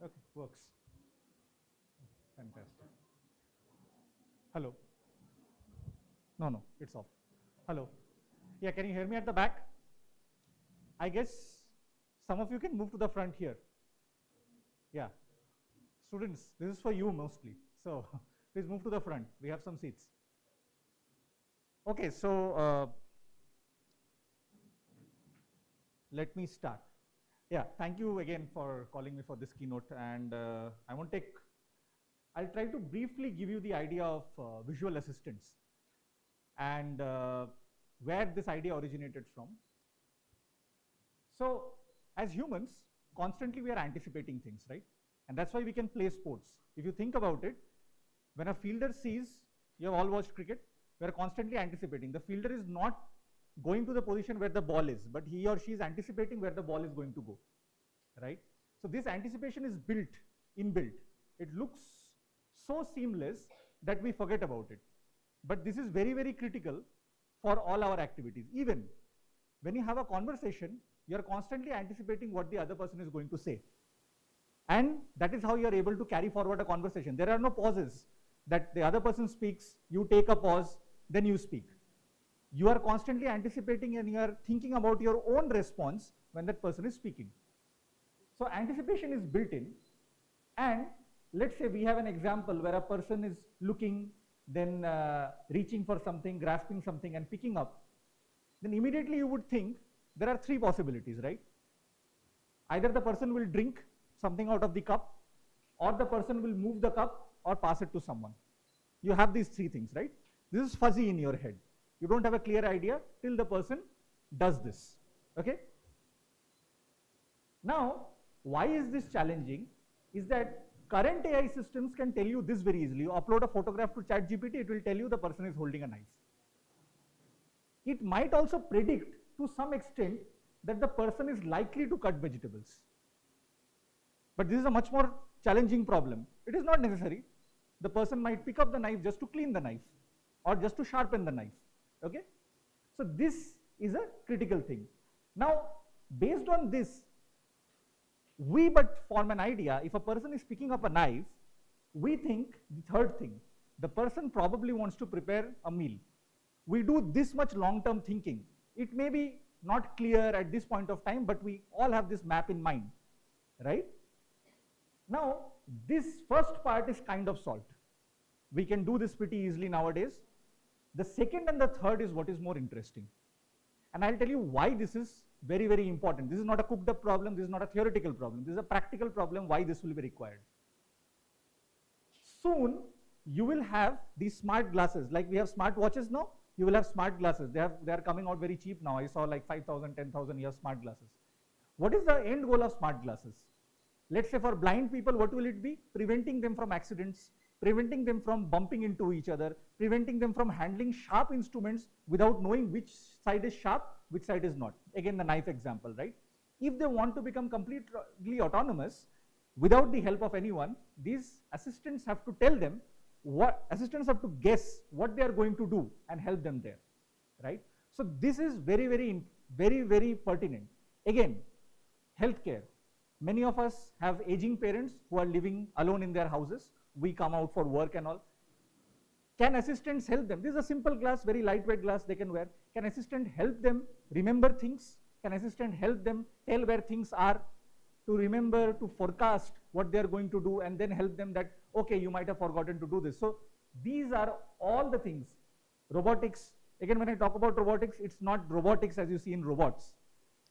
Okay, works. Fantastic. Hello. No, it's off. Hello. Yeah, can you hear me at the back? I guess some of you can move to the front here. Yeah. Students, this is for you mostly. So please move to the front. We have some seats. Okay, so let me start. Yeah, thank you again for calling me for this keynote. And I'll try to briefly give you the idea of visual assistants and where this idea originated from. So as humans, constantly we are anticipating things, right? And that's why we can play sports. If you think about it, when a fielder sees, you have all watched cricket, we are constantly anticipating. The fielder is not going to the position where the ball is, but he or she is anticipating where the ball is going to go, right? So this anticipation is inbuilt. It looks so seamless that we forget about it. But this is very, very critical for all our activities. Even when you have a conversation, you are constantly anticipating what the other person is going to say. And that is how you are able to carry forward a conversation. There are no pauses that the other person speaks, you take a pause, then you speak. You are constantly anticipating and you are thinking about your own response when that person is speaking. So anticipation is built in. And let's say we have an example where a person is looking, then reaching for something, grasping something and picking up. Then immediately you would think there are three possibilities, right? Either the person will drink something out of the cup, or the person will move the cup or pass it to someone. You have these three things, right? This is fuzzy in your head. You don't have a clear idea till the person does this, okay? Now, why is this challenging? Is that current AI systems can tell you this very easily. You upload a photograph to ChatGPT, it will tell you the person is holding a knife. It might also predict to some extent that the person is likely to cut vegetables. But this is a much more challenging problem. It is not necessary. The person might pick up the knife just to clean the knife or just to sharpen the knife, okay? So this is a critical thing. Now, based on this, we but form an idea. If a person is picking up a knife, we think the third thing, the person probably wants to prepare a meal. We do this much long-term thinking. It may be not clear at this point of time, but we all have this map in mind, right? Now, this first part is kind of solved. We can do this pretty easily nowadays. The second and the third is what is more interesting. And I'll tell you why this is very, very important. This is not a cooked up problem. This is not a theoretical problem. This is a practical problem why this will be required. Soon, you will have these smart glasses. Like we have smart watches now, you will have smart glasses. They are coming out very cheap now. I saw like 5,000, 10,000 years smart glasses. What is the end goal of smart glasses? Let's say for blind people, what will it be? Preventing them from accidents, preventing them from bumping into each other, preventing them from handling sharp instruments without knowing which side is sharp, which side is not. Again, the knife example, right? If they want to become completely autonomous without the help of anyone, these assistants have to tell them assistants have to guess what they are going to do and help them there, right? So this is very, very pertinent. Again, healthcare. Many of us have aging parents who are living alone in their houses. We come out for work and all. Can assistants help them? This is a simple glass, very lightweight glass they can wear. Can assistant help them remember things? Can assistant help them tell where things are, to remember, to forecast what they are going to do, and then help them that, okay, you might have forgotten to do this. So these are all the things. Robotics, again, when I talk about robotics, it's not robotics as you see in robots,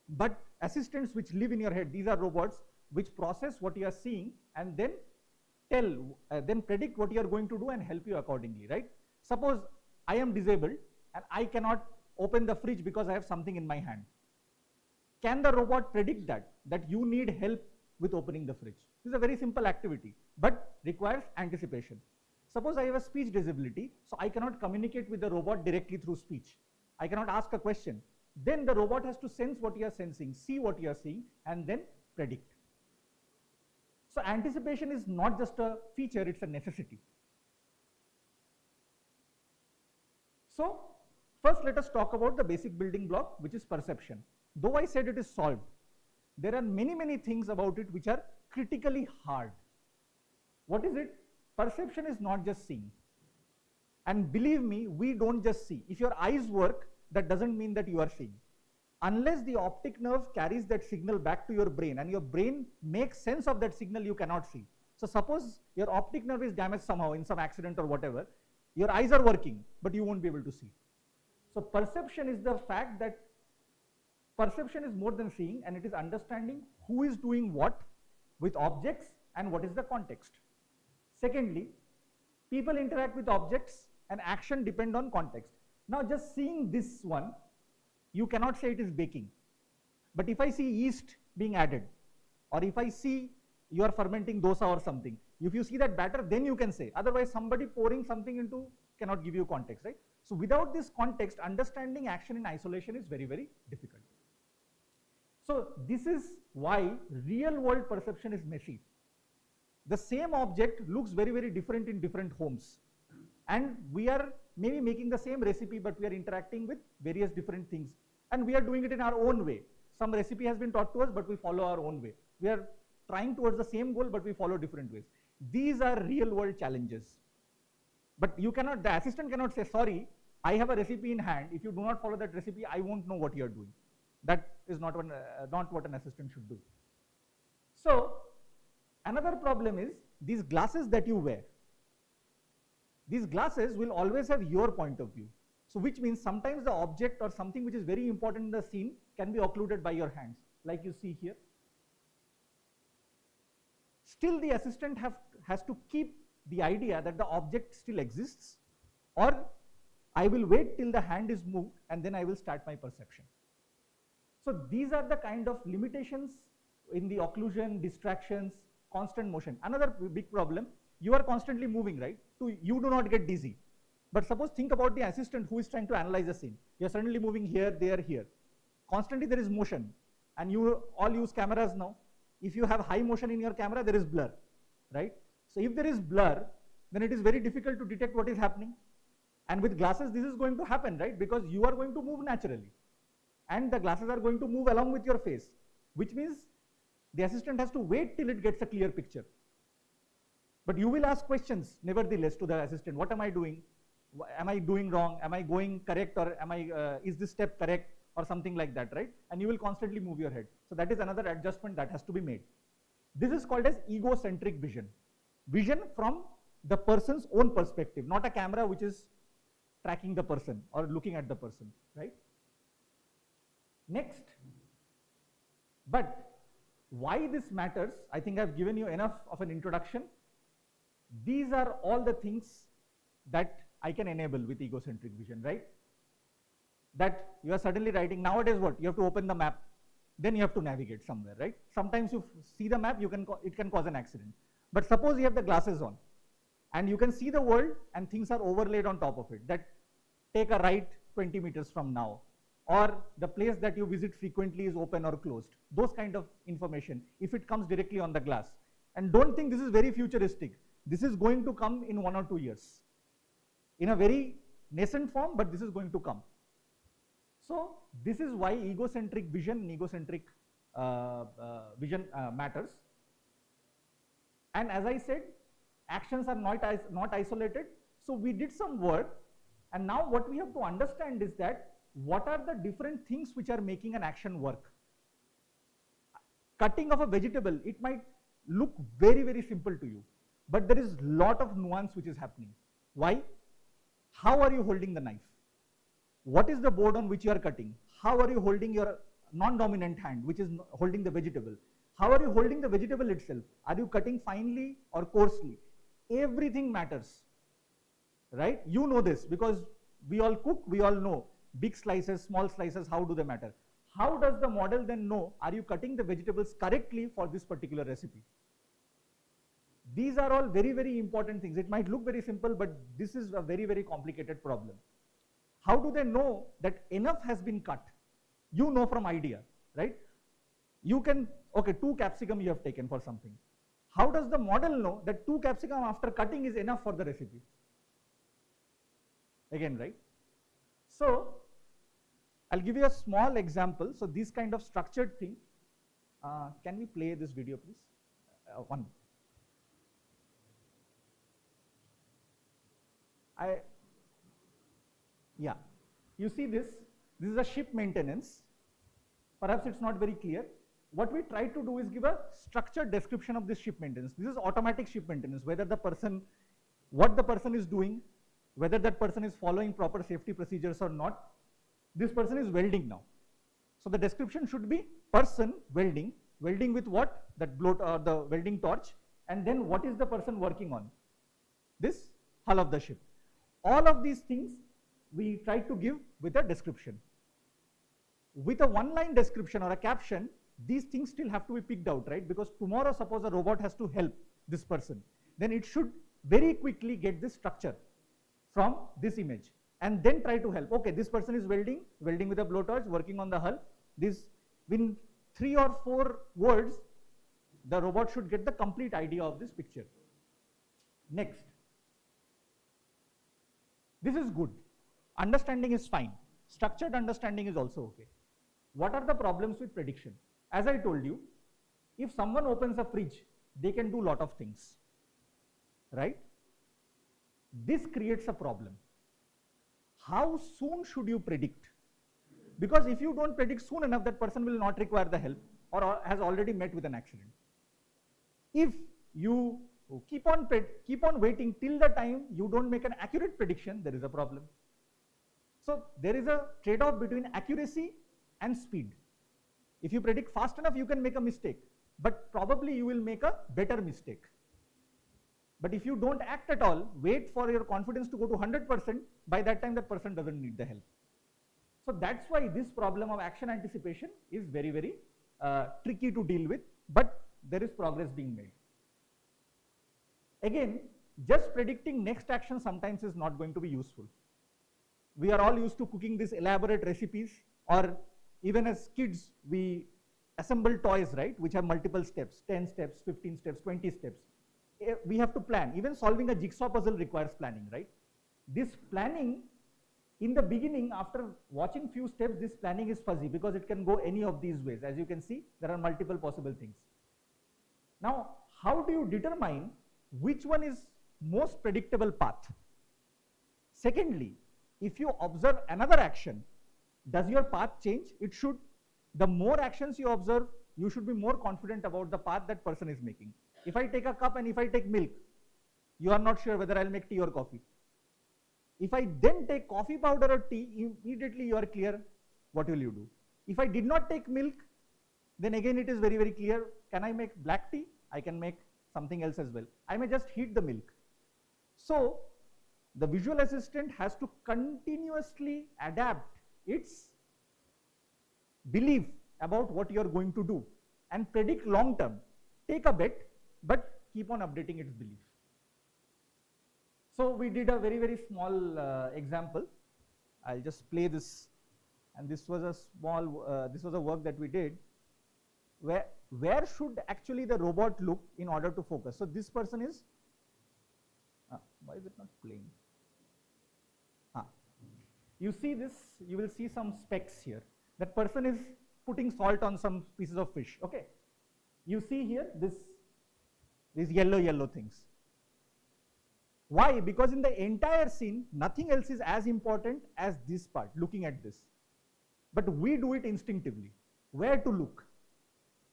but assistants which live in your head. These are robots which process what you are seeing and then then predict what you are going to do and help you accordingly, right? Suppose I am disabled and I cannot open the fridge because I have something in my hand. Can the robot predict that you need help with opening the fridge? This is a very simple activity, but requires anticipation. Suppose I have a speech disability, so I cannot communicate with the robot directly through speech. I cannot ask a question. Then the robot has to sense what you are sensing, see what you are seeing, and then predict. So anticipation is not just a feature, it's a necessity. So first let us talk about the basic building block, which is perception. Though I said it is solved, there are many things about it which are critically hard. What is it? Perception is not just seeing. And believe me, we don't just see. If your eyes work, that doesn't mean that you are seeing. Unless the optic nerve carries that signal back to your brain and your brain makes sense of that signal, you cannot see. So suppose your optic nerve is damaged somehow in some accident or whatever, your eyes are working, but you won't be able to see. So perception is the fact that perception is more than seeing, and it is understanding who is doing what with objects and what is the context. Secondly, people interact with objects and action depend on context. Now just seeing this one, you cannot say it is baking. But if I see yeast being added, or if I see you are fermenting dosa or something, if you see that batter, then you can say. Otherwise, somebody pouring something into cannot give you context, right? So without this context, understanding action in isolation is very difficult. So this is why real world perception is messy. The same object looks very different in different homes. And we are maybe making the same recipe, but we are interacting with various different things. And we are doing it in our own way. Some recipe has been taught to us, but we follow our own way. We are trying towards the same goal, but we follow different ways. These are real world challenges. But you cannot, the assistant cannot say, sorry, I have a recipe in hand. If you do not follow that recipe, I won't know what you are doing. That is not what an assistant should do. So another problem is these glasses that you wear. These glasses will always have your point of view. So which means sometimes the object or something which is very important in the scene can be occluded by your hands, like you see here. Still the assistant has to keep the idea that the object still exists, or I will wait till the hand is moved and then I will start my perception. So these are the kind of limitations in the occlusion, distractions, constant motion. Another big problem, you are constantly moving, right? So you do not get dizzy. But suppose think about the assistant who is trying to analyze a scene. You are suddenly moving here, there, here. Constantly there is motion, and you all use cameras now. If you have high motion in your camera, there is blur, right? So if there is blur, then it is very difficult to detect what is happening. And with glasses, this is going to happen, right? Because you are going to move naturally. And the glasses are going to move along with your face, which means the assistant has to wait till it gets a clear picture. But you will ask questions, nevertheless, to the assistant. What am I doing? Am I doing wrong? Am I going correct? Or is this step correct? Or something like that, right? And you will constantly move your head. So that is another adjustment that has to be made. This is called as egocentric vision. Vision from the person's own perspective, not a camera which is tracking the person or looking at the person, right? Next, but why this matters, I think I've given you enough of an introduction. These are all the things that I can enable with egocentric vision, right? That you are suddenly writing, nowadays what? You have to open the map, then you have to navigate somewhere, right? Sometimes you see the map, it can cause an accident. But suppose you have the glasses on, and you can see the world and things are overlaid on top of it, that take a right 20 meters from now, or the place that you visit frequently is open or closed. Those kind of information, if it comes directly on the glass. And don't think this is very futuristic. This is going to come in 1 or 2 years. In a very nascent form, but this is going to come. So this is why egocentric vision and egocentric vision matters. And as I said, actions are not isolated. So we did some work, and now what we have to understand is that what are the different things which are making an action work. Cutting of a vegetable, it might look very simple to you, but there is lot of nuance which is happening. Why? How are you holding the knife? What is the board on which you are cutting? How are you holding your non-dominant hand, which is holding the vegetable? How are you holding the vegetable itself? Are you cutting finely or coarsely? Everything matters, right? You know this because we all cook, we all know big slices, small slices, how do they matter? How does the model then know, are you cutting the vegetables correctly for this particular recipe? These are all very, very important things. It might look very simple, but this is a very, very complicated problem. How do they know that enough has been cut? You know from idea, right? You can, okay, 2 capsicum you have taken for something. How does the model know that 2 capsicum after cutting is enough for the recipe? Again, right? So, I'll give you a small example. So, this kind of structured thing. Can we play this video, please? One. Yeah, you see this is a ship maintenance. Perhaps it's not very clear. What we try to do is give a structured description of this ship maintenance. This is automatic ship maintenance, whether the person, what the person is doing, whether that person is following proper safety procedures or not. This person is welding now. So the description should be person welding with what? That blow or the welding torch, and then what is the person working on? This hull of the ship. All of these things we try to give with a description. With a one-line description or a caption, these things still have to be picked out, right? Because tomorrow, suppose a robot has to help this person, then it should very quickly get this structure from this image and then try to help. Okay, this person is welding with a blowtorch, working on the hull. This, in 3 or 4 words, the robot should get the complete idea of this picture. Next. This is good. Understanding is fine. Structured understanding is also okay. What are the problems with prediction? As I told you, if someone opens a fridge, they can do a lot of things, right? This creates a problem. How soon should you predict? Because if you don't predict soon enough, that person will not require the help or has already met with an accident. If you keep on waiting till the time you don't make an accurate prediction, there is a problem. So there is a trade-off between accuracy and speed. If you predict fast enough, you can make a mistake, but probably you will make a better mistake. But if you don't act at all, wait for your confidence to go to 100%, by that time that person doesn't need the help. So that's why this problem of action anticipation is very, very tricky to deal with, but there is progress being made. Again, just predicting next action sometimes is not going to be useful. We are all used to cooking these elaborate recipes, or even as kids, we assemble toys, right, which have multiple steps, 10 steps, 15 steps, 20 steps. We have to plan. Even solving a jigsaw puzzle requires planning, right? This planning, in the beginning, after watching few steps, this planning is fuzzy because it can go any of these ways. As you can see, there are multiple possible things. Now, how do you determine which one is most predictable path? Secondly, if you observe another action, does your path change? It should. The more actions you observe, you should be more confident about the path that person is making. If I take a cup and if I take milk, you are not sure whether I'll make tea or coffee. If I then take coffee powder or tea, immediately you are clear what will you do. If I did not take milk, then again it is very, very clear. Can I make black tea? I can make something else as well. I may just heat the milk. So the visual assistant has to continuously adapt its belief about what you are going to do and predict long term. Take a bet, but keep on updating its belief. So we did a very, very small example. I'll just play this, and this was a small, this was a work that we did. Where should actually the robot look in order to focus? So this person is, why is it not playing? You see this, you will see some specks here. That person is putting salt on some pieces of fish, okay? You see here these yellow things. Why? Because in the entire scene, nothing else is as important as this part, looking at this. But we do it instinctively. Where to look?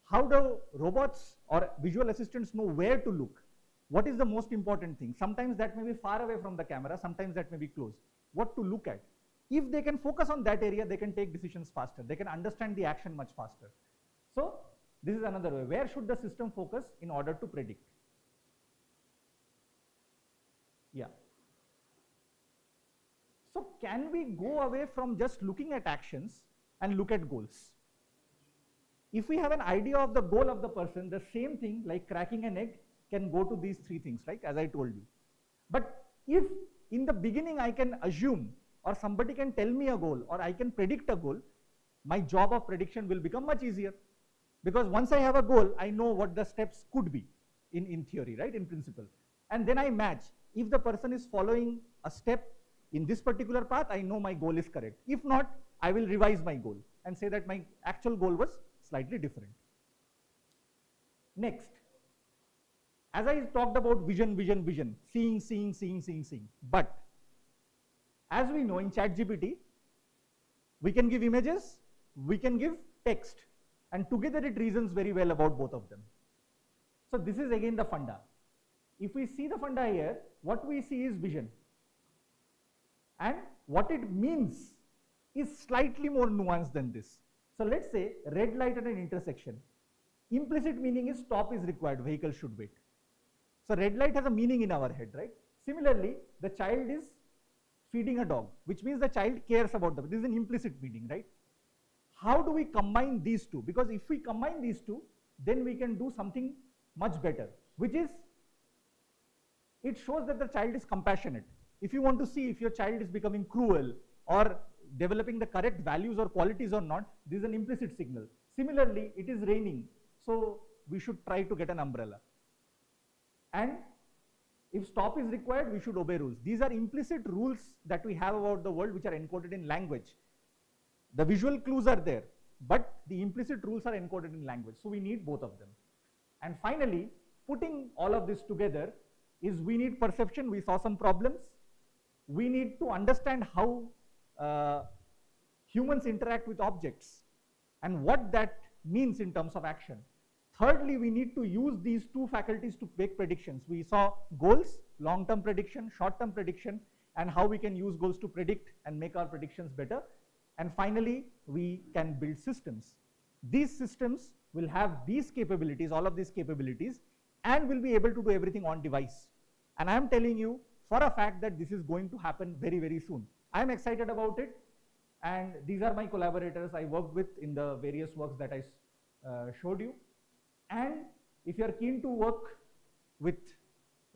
How do robots or visual assistants know where to look? What is the most important thing? Sometimes that may be far away from the camera, sometimes that may be close. What to look at? If they can focus on that area, they can take decisions faster. They can understand the action much faster. So this is another way. Where should the system focus in order to predict? Yeah. So can we go away from just looking at actions and look at goals? If we have an idea of the goal of the person, the same thing like cracking an egg can go to these three things, right, as I told you. But if in the beginning I can assume, or somebody can tell me a goal, or I can predict a goal, my job of prediction will become much easier. Because once I have a goal, I know what the steps could be in theory, right, in principle. And then I match. If the person is following a step in this particular path, I know my goal is correct. If not, I will revise my goal and say that my actual goal was slightly different. Next, as I talked about vision, seeing. But as we know in ChatGPT, we can give images, we can give text, and together it reasons very well about both of them. So this is again the funda. If we see the funda here, what we see is vision. And what it means is slightly more nuanced than this. So let's say red light at an intersection. Implicit meaning is stop is required, vehicle should wait. So red light has a meaning in our head, right? Similarly, the child is feeding a dog, which means the child cares about them. This is an implicit meaning, right? How do we combine these two? Because if we combine these two, then we can do something much better, which is, it shows that the child is compassionate. If you want to see if your child is becoming cruel or developing the correct values or qualities or not, this is an implicit signal. Similarly, it is raining, so we should try to get an umbrella. And if stop is required, we should obey rules. These are implicit rules that we have about the world which are encoded in language. The visual clues are there, but the implicit rules are encoded in language. So we need both of them. And finally, putting all of this together is we need perception. We saw some problems. We need to understand how humans interact with objects and what that means in terms of action. Thirdly, we need to use these two faculties to make predictions. We saw goals, long-term prediction, short-term prediction, and how we can use goals to predict and make our predictions better. And finally, we can build systems. These systems will have these capabilities, all of these capabilities, and will be able to do everything on device. And I am telling you for a fact that this is going to happen very, very soon. I am excited about it, and these are my collaborators I worked with in the various works that I showed you. And if you are keen to work with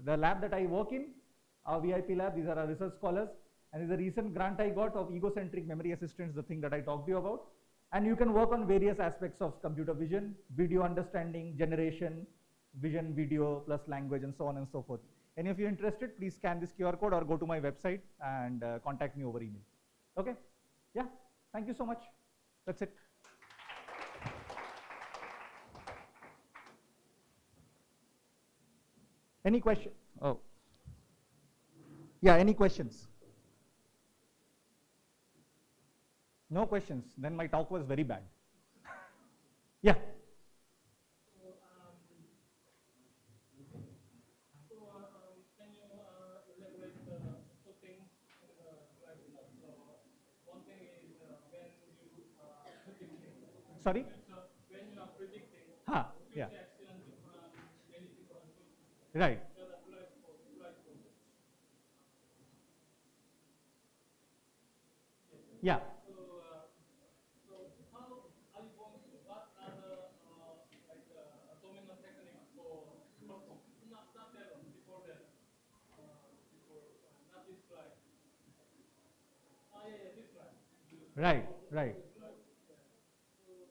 the lab that I work in, our VIP lab, these are our research scholars, and there's a recent grant I got of egocentric memory assistance, the thing that I talked to you about. And you can work on various aspects of computer vision, video understanding, generation, vision, video, plus language, and so on and so forth. Any of you interested, please scan this QR code or go to my website and contact me over email. Okay? Yeah, thank you so much. That's it. Any question? Oh. Yeah, any questions? No questions. Then my talk was very bad. Yeah. Sorry? When you are predicting, yeah. Right. Right. Yeah. So how are you going to, what are the dominant techniques for not that before that, not this slide. Yeah, this slide. Right, right.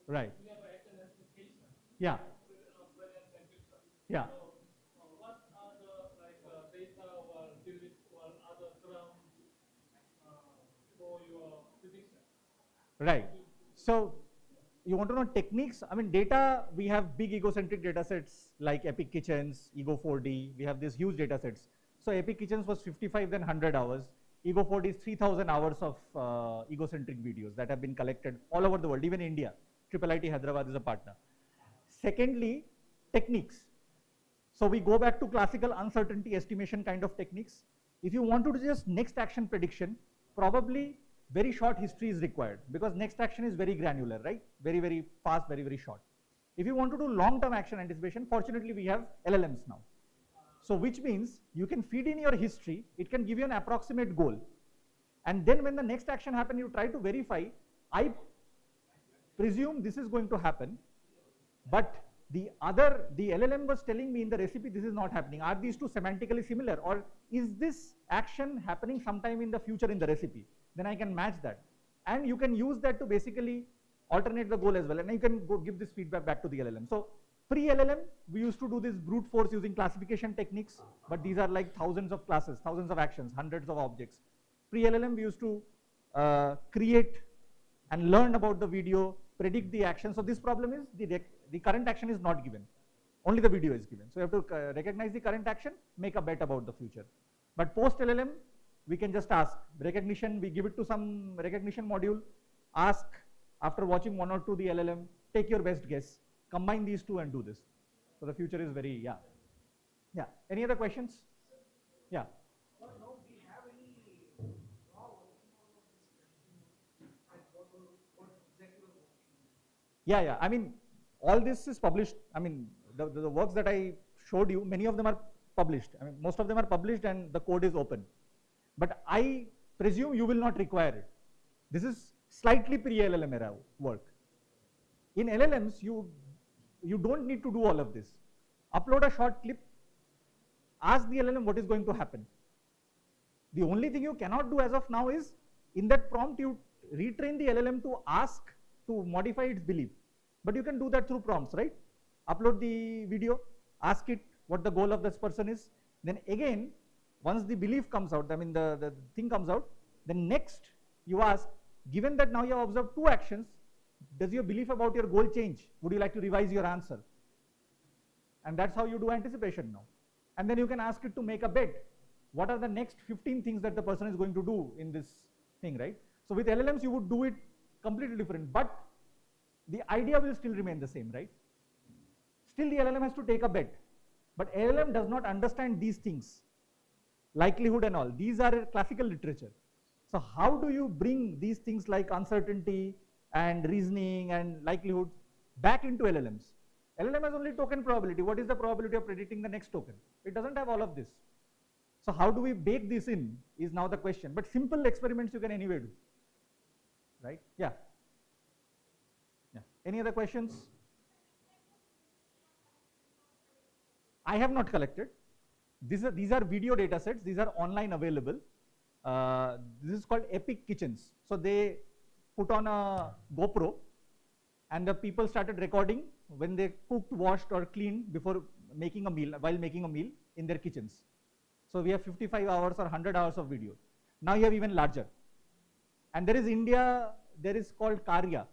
Right. We have action application. Yeah. Yeah. So, what are the data or delete or other terms for your prediction? Right. So you want to know techniques? I mean, data, we have big egocentric data sets like Epic Kitchens, Ego 4D. We have these huge data sets. So Epic Kitchens was 55 then 100 hours. Ego 4D is 3,000 hours of egocentric videos that have been collected all over the world, even India. IIIT Hyderabad is a partner. Secondly, techniques. So we go back to classical uncertainty estimation kind of techniques. If you want to do just next action prediction, probably very short history is required because next action is very granular, right? Very, very fast, very, very short. If you want to do long-term action anticipation, fortunately we have LLMs now. So which means you can feed in your history, it can give you an approximate goal. And then when the next action happens, you try to verify, I presume this is going to happen, but the LLM was telling me in the recipe this is not happening. Are these two semantically similar, or is this action happening sometime in the future in the recipe? Then I can match that. And you can use that to basically alternate the goal as well. And you can go give this feedback back to the LLM. So pre-LLM, we used to do this brute force using classification techniques, but these are like thousands of classes, thousands of actions, hundreds of objects. Pre-LLM, we used to create and learn about the video, predict the action. So this problem is the current action is not given. Only the video is given. So you have to recognize the current action, make a bet about the future. But post LLM, we can just ask recognition. We give it to some recognition module, ask after watching one or two the LLM, take your best guess, combine these two and do this. So the future is very, yeah. Any other questions? Yeah. Yeah. I mean, all this is published. I mean, the works that I showed you, many of them are published. I mean, most of them are published and the code is open. But I presume you will not require it. This is slightly pre-LLM era work. In LLMs, you don't need to do all of this. Upload a short clip, ask the LLM what is going to happen. The only thing you cannot do as of now is, in that prompt, you retrain the LLM to ask to modify its belief. But you can do that through prompts, right? Upload the video, ask it what the goal of this person is. Then again, once the belief comes out, I mean the thing comes out, then next you ask, given that now you have observed two actions, does your belief about your goal change? Would you like to revise your answer? And that's how you do anticipation now. And then you can ask it to make a bet. What are the next 15 things that the person is going to do in this thing, right? So with LLMs, you would do it completely different, but the idea will still remain the same, right? Still the LLM has to take a bet, but LLM does not understand these things, likelihood and all. These are classical literature. So how do you bring these things like uncertainty and reasoning and likelihood back into LLMs? LLM has only token probability. What is the probability of predicting the next token? It doesn't have all of this. So how do we bake this in is now the question. But simple experiments you can anyway do, right? Yeah. Any other questions? I have not collected. These are video data sets. These are online available. This is called Epic Kitchens. So they put on a GoPro and the people started recording when they cooked, washed or cleaned before making a meal, while making a meal in their kitchens. So we have 55 hours or 100 hours of video. Now you have even larger. And there is India, there is called Karya.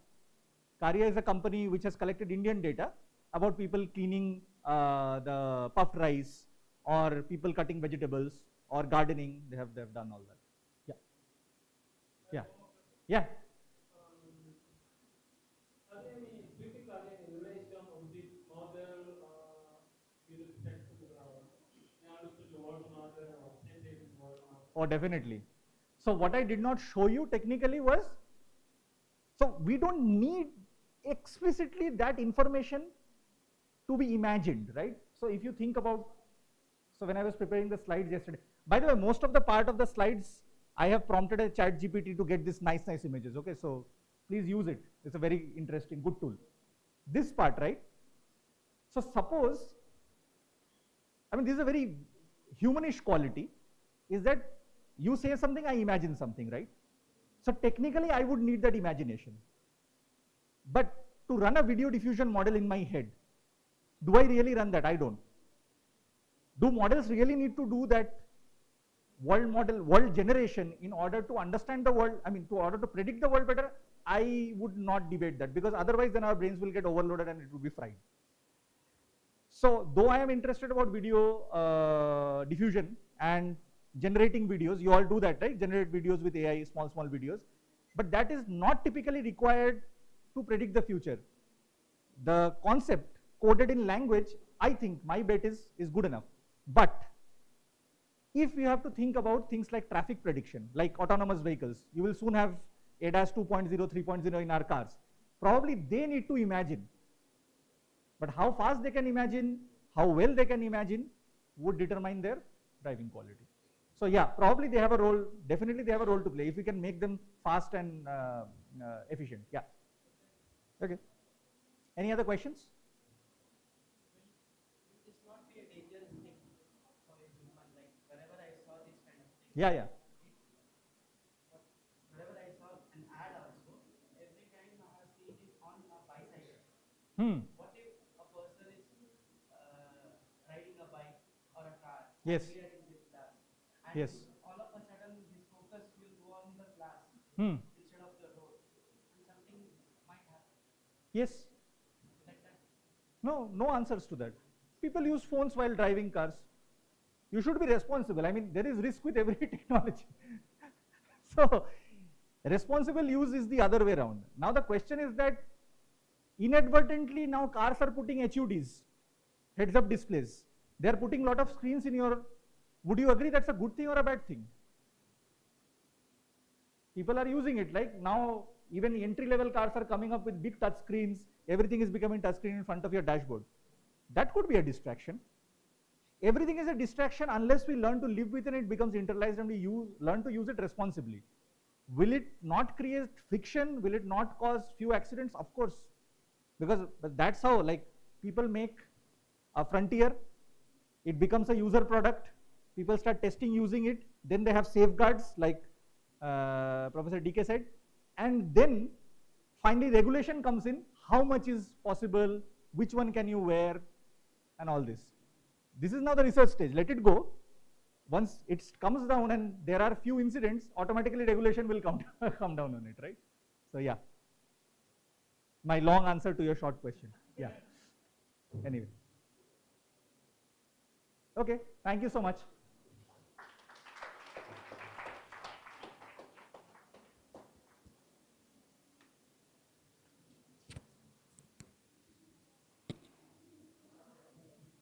Karya is a company which has collected Indian data about people cleaning the puffed rice or people cutting vegetables or gardening. They have done all that. Yeah. Oh, definitely. So what I did not show you technically was, so we don't need explicitly that information to be imagined, right? So if you think about, so when I was preparing the slides yesterday, by the way, most of the part of the slides, I have prompted a chat GPT to get this nice images, okay? So please use it. It's a very interesting, good tool. This part, right? So suppose, I mean, this is a very humanish quality, is that you say something, I imagine something, right? So technically, I would need that imagination. But to run a video diffusion model in my head, do I really run that? I don't. Do models really need to do that world generation in order to understand the world? I mean, in order to predict the world better? I would not debate that, because otherwise then our brains will get overloaded and it will be fried. So though I am interested about video diffusion and generating videos, you all do that, right? Generate videos with AI, small videos. But that is not typically required to predict the future. The concept coded in language, I think my bet is good enough. But if you have to think about things like traffic prediction, like autonomous vehicles, you will soon have ADAS 2.0, 3.0 in our cars. Probably they need to imagine. But how fast they can imagine, how well they can imagine would determine their driving quality. So yeah, probably they have a role, definitely they have a role to play if we can make them fast and efficient. Yeah. Okay. Any other questions? Will this not be a dangerous thing for a human? Like whenever I saw this kind of thing. Yeah, yeah. Whenever I saw an ad also, every time I have seen it on a bicycle. What if a person is riding a bike or a car? Yes. We are in this class. And Yes. all of a sudden his focus will go on the class instead of the road. And something might happen. Yes. Like that. No, no answers to that. People use phones while driving cars. You should be responsible. I mean, there is risk with every technology. So, responsible use is the other way around. Now, the question is that inadvertently now cars are putting HUDs, heads-up displays. They are putting a lot of screens in your. Would you agree that's a good thing or a bad thing? People are using it. Like now, even entry-level cars are coming up with big touch screens. Everything is becoming touch screen in front of your dashboard. That could be a distraction. Everything is a distraction unless we learn to live with it, it becomes internalized and we learn to use it responsibly. Will it not create friction? Will it not cause few accidents? Of course. Because that's how, like, people make a frontier, it becomes a user product, people start testing using it, then they have safeguards like Professor DK said, and then finally regulation comes in, how much is possible, which one can you wear, and all this. This is now the research stage, let it go. Once it comes down and there are few incidents, automatically regulation will come down on it, right? So yeah, my long answer to your short question. Yeah, anyway. Okay, thank you so much.